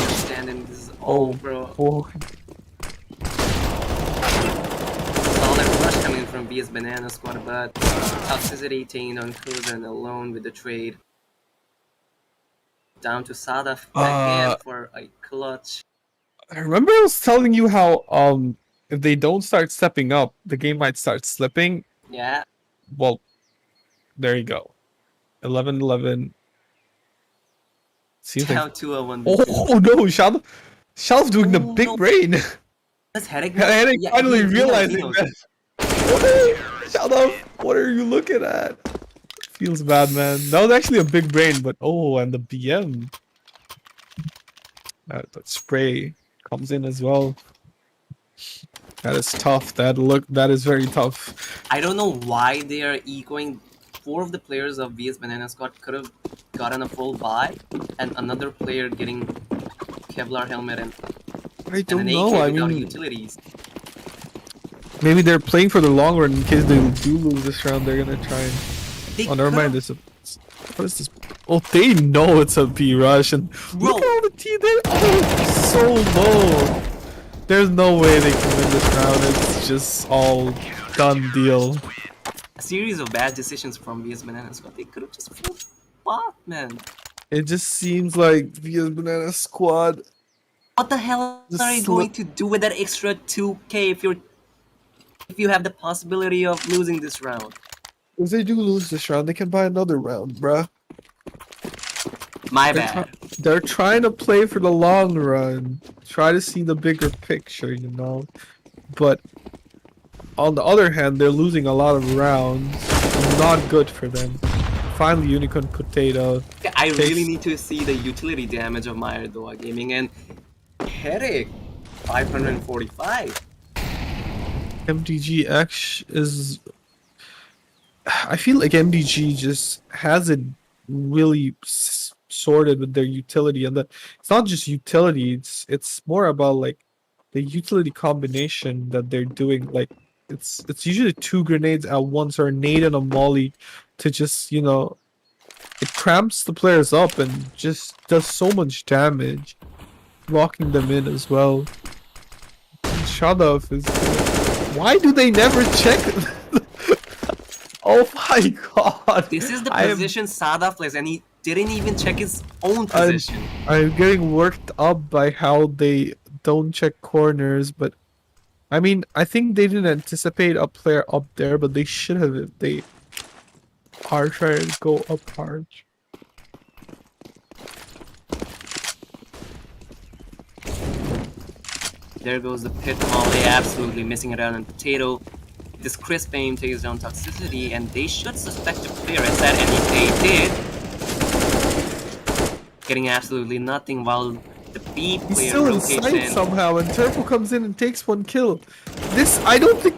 Understanding this is all, bro. Oh. Coming from VS Banana Squad, but Toxicity taking on Cruiser alone with the trade. Down to Sadaf again for a clutch. I remember I was telling you how if they don't start stepping up, the game might start slipping. Yeah. Well, there you go. 11-11. Seems Down like... 2-1. Oh no, Shalf doing the big brain. That's Headache. Headache Yeah, finally he knows. realizing that. Shut up! What are you looking at? Feels bad, man. That was actually a big brain, but oh, and the BM. That spray comes in as well. That is tough. That is very tough. I don't know why they are ecoing. 4 of the players of VS Banana Squad could have gotten a full buy, and another player getting Kevlar helmet and I don't an know. AK I without mean, utilities. maybe they're playing for the long run in case they do lose this round. They're gonna try and. They Oh, never mind. could've- This. What is this? Oh, they know it's a B rush, and Bro. look at all the T there. Oh, so low. There's no way they can win this round. It's just all done deal. A series of bad decisions from VS Bananas, but they could have just flipped bot, man. It just seems like VS Banana Squad. What the hell Just are you going to do with that extra 2k if you have the possibility of losing this round? If they do lose this round, they can buy another round, bruh. My They're, bad. they're trying to play for the long run. Try to see the bigger picture, you know. But on the other hand, they're losing a lot of rounds. Not good for them. Finally, Unicorn Potato. I really need to see the utility damage of my Dowa Gaming and Headache 545. MDGX is. I feel like MDG just has it really sorted with their utility, and it's not just utility. It's more about like the utility combination that they're doing. Like it's usually 2 grenades at once or a nade and a molly to just, you know, it cramps the players up and just does so much damage, locking them in as well. Shadov is. Why do they never check? Oh my god! This is the position Sada plays, and he didn't even check his own position. I'm getting worked up by how they don't check corners, but I mean, I think they didn't anticipate a player up there, but they should have if they are trying to go up hard. There goes the pit volley, absolutely missing it out on Potato. This crisp aim takes down Toxicity, and they should suspect a player as that, and if they did, getting absolutely nothing while the B He's player still rotates inside in. somehow, and Turbo comes in and takes 1 kill. This, I don't think.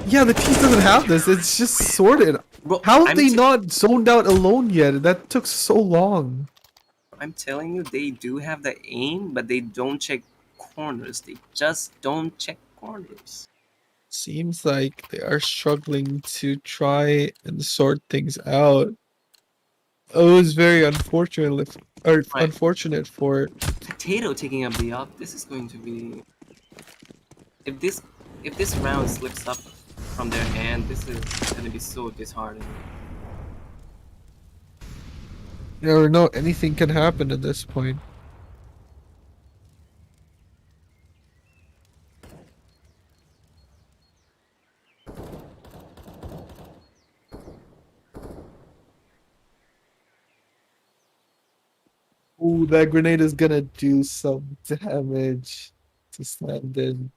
Yeah, the team doesn't have this. It's just sorted. Bro, How have they not zoned out alone yet? That took so long. I'm telling you, they do have the aim, but they don't check corners. They just don't check corners. Seems like they are struggling to try and sort things out. It was very unfortunate, unfortunate for Potato taking up the up. This is going to be. If this round slips up from their hand, this is going to be so disheartening. You never know, anything can happen at this point. Ooh, that grenade is gonna do some damage to stand in.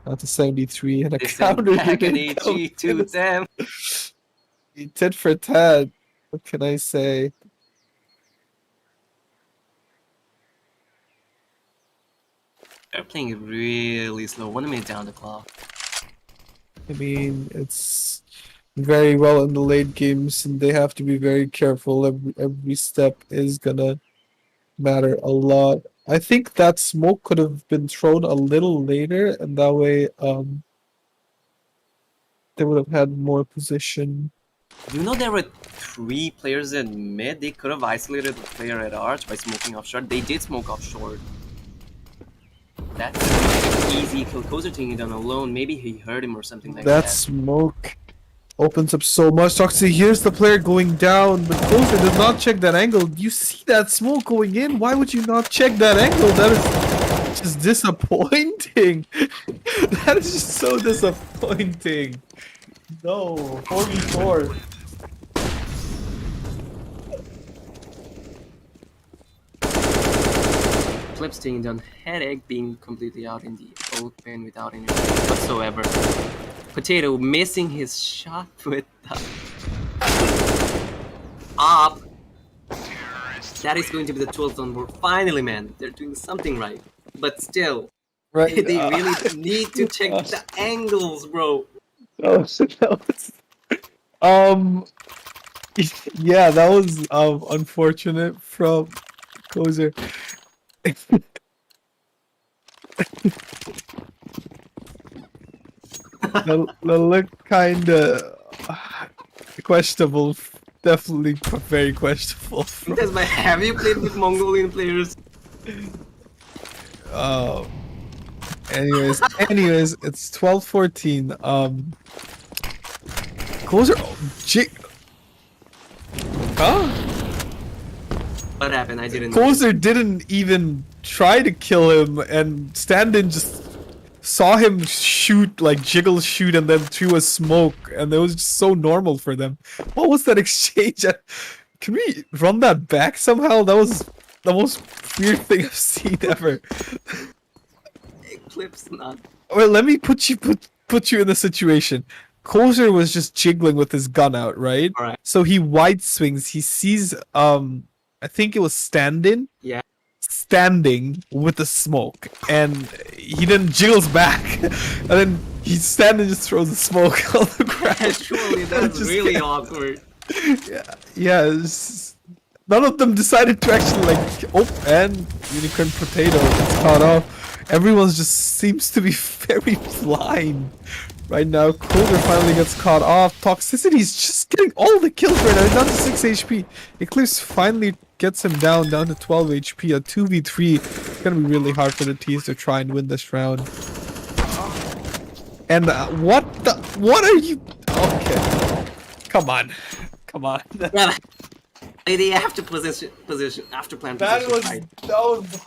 Not to 73 and a This counter back an grenade AG to them. tit for tat. What can I say? They're playing it really slow. 1 minute down the clock. I mean, it's very well in the late games, and they have to be very careful. Every step is gonna matter a lot. I think that smoke could have been thrown a little later, and that way, they would have had more position. Do you know there were 3 players in mid? They could have isolated the player at arch by smoking off short. They did smoke off short. That's an easy kill. Kozer taking it down alone. Maybe he heard him or something like that. That smoke opens up so much. Toxic, here's the player going down, but Kozer did not check that angle. You see that smoke going in? Why would you not check that angle? That is just disappointing. That is just so disappointing. No, 44. Flips taking down Headache, being completely out in the open without any risk whatsoever. Potato missing his shot with the up. That is going to be the 12th on board. Finally, man, they're doing something right. But still, Right. they really need to check the angles, bro. Oh, yeah, that was unfortunate from Kozer. That looked kinda questionable. Definitely very questionable. Have you played with Mongolian players? Anyways, it's 12-14. Closer. Huh? What happened? I didn't. Closer didn't even try to kill him, and stand-in just saw him shoot, like jiggle shoot, and then threw a smoke, and it was just so normal for them. What was that exchange? Can we run that back somehow? That was the most weird thing I've seen ever. Eclipse not. Well, let me put you in the situation. Kozer was just jiggling with his gun out, right? Alright. So he wide swings. He sees I think it was stand-in. Yeah. Standing with the smoke, and he then jiggles back, and then he stand and just throws the smoke on the ground. Surely that's Just really can't- awkward. Yeah. None of them decided to actually and unicorn potato gets caught off. Everyone just seems to be very blind right now. Coulter finally gets caught off. Toxicity's just getting all the kills right now. He's down to 6 HP. Eclipse finally gets him down to 12 HP. A 2v3. It's gonna be really hard for the teams to try and win this round. And what are you? Okay, come on. Yeah. They have to position after plan position. That was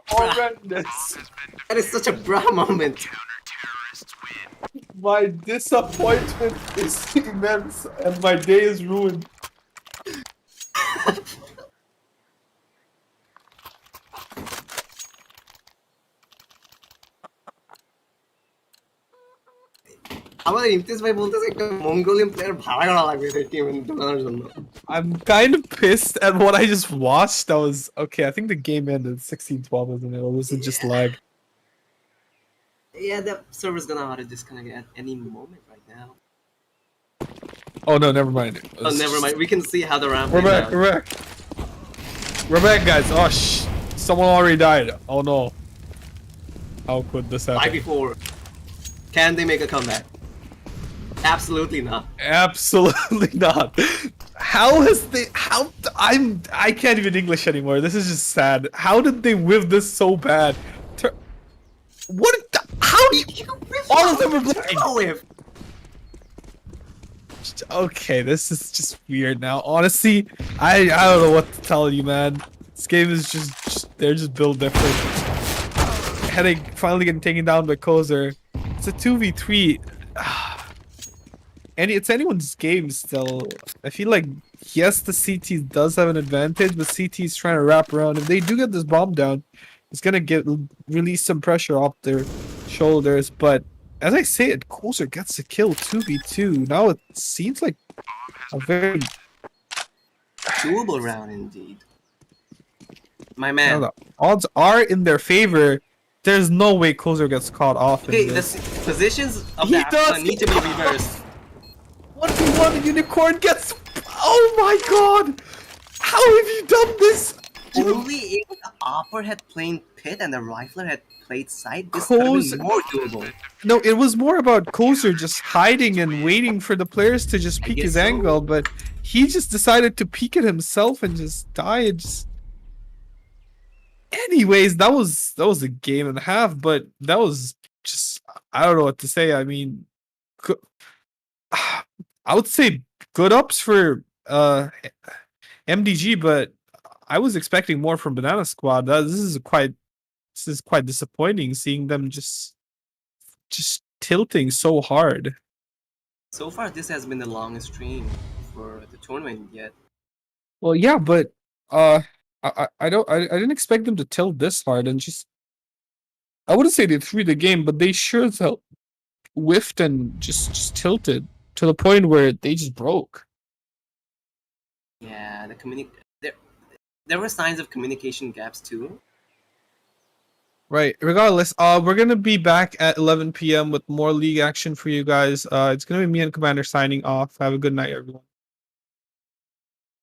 horrendous. That is such a bra moment. My disappointment is immense, and my day is ruined. আমার ইমতিয়াজ ভাই বলতেছে একটা Mongolian player ভাড়া করা লাগবে এদের টিমে ঢোকানোর জন্য। I'm kind of pissed at what I just watched. That was okay. I think the game ended 16-12, wasn't it? Or was it just lag? Yeah, the server's gonna auto disconnect at any moment right now. Oh no, never mind. Oh, never mind. We can see how the round We're plays back. out. We're back, guys. Oh someone already died. Oh no. How could this happen? Right before. Can they make a comeback? Absolutely not. Absolutely not. I can't even English anymore. This is just sad. How did they whiff this so bad? How do you all of them are blind. Whiff. Okay, this is just weird now. Honestly, I don't know what to tell you, man. This game is just they're just built different. Headache finally getting taken down by Kozer. It's a 2v3. And it's anyone's game still. I feel like, yes, the CT does have an advantage, but CT is trying to wrap around. If they do get this bomb down, it's gonna release some pressure off their shoulders. But as I say it, Kozer gets the kill 2v2. Now it seems like a very Doable round indeed. My man. the odds are in their favor. There's no way Kozer gets caught off. Okay, In the this. positions of He the does! Ahsan need to be reversed. 1v1 unicorn gets. Oh my god! How have you done this? Only if the Opper had played pit and the Rifler had played side, this could have been more doable. No, it was more about Kozer just hiding and waiting for the players to just peek guess his so. angle, but he just decided to peek it himself and just die. Anyways, that was a game and a half, but that was just, I don't know what to say. I mean, I would say good ups for MDG, but I was expecting more from Banana Squad. This is quite disappointing seeing them just tilting so hard. So far, this has been the longest stream for the tournament yet. Well, yeah, but I didn't expect them to tilt this hard and just. I wouldn't say they threw the game, but they sure as hell whiffed and just tilted to the point where they just broke. Yeah, there were signs of communication gaps too. Right. Regardless, we're gonna be back at 11 p.m. with more league action for you guys. It's gonna be me and Commander signing off. Have a good night, everyone.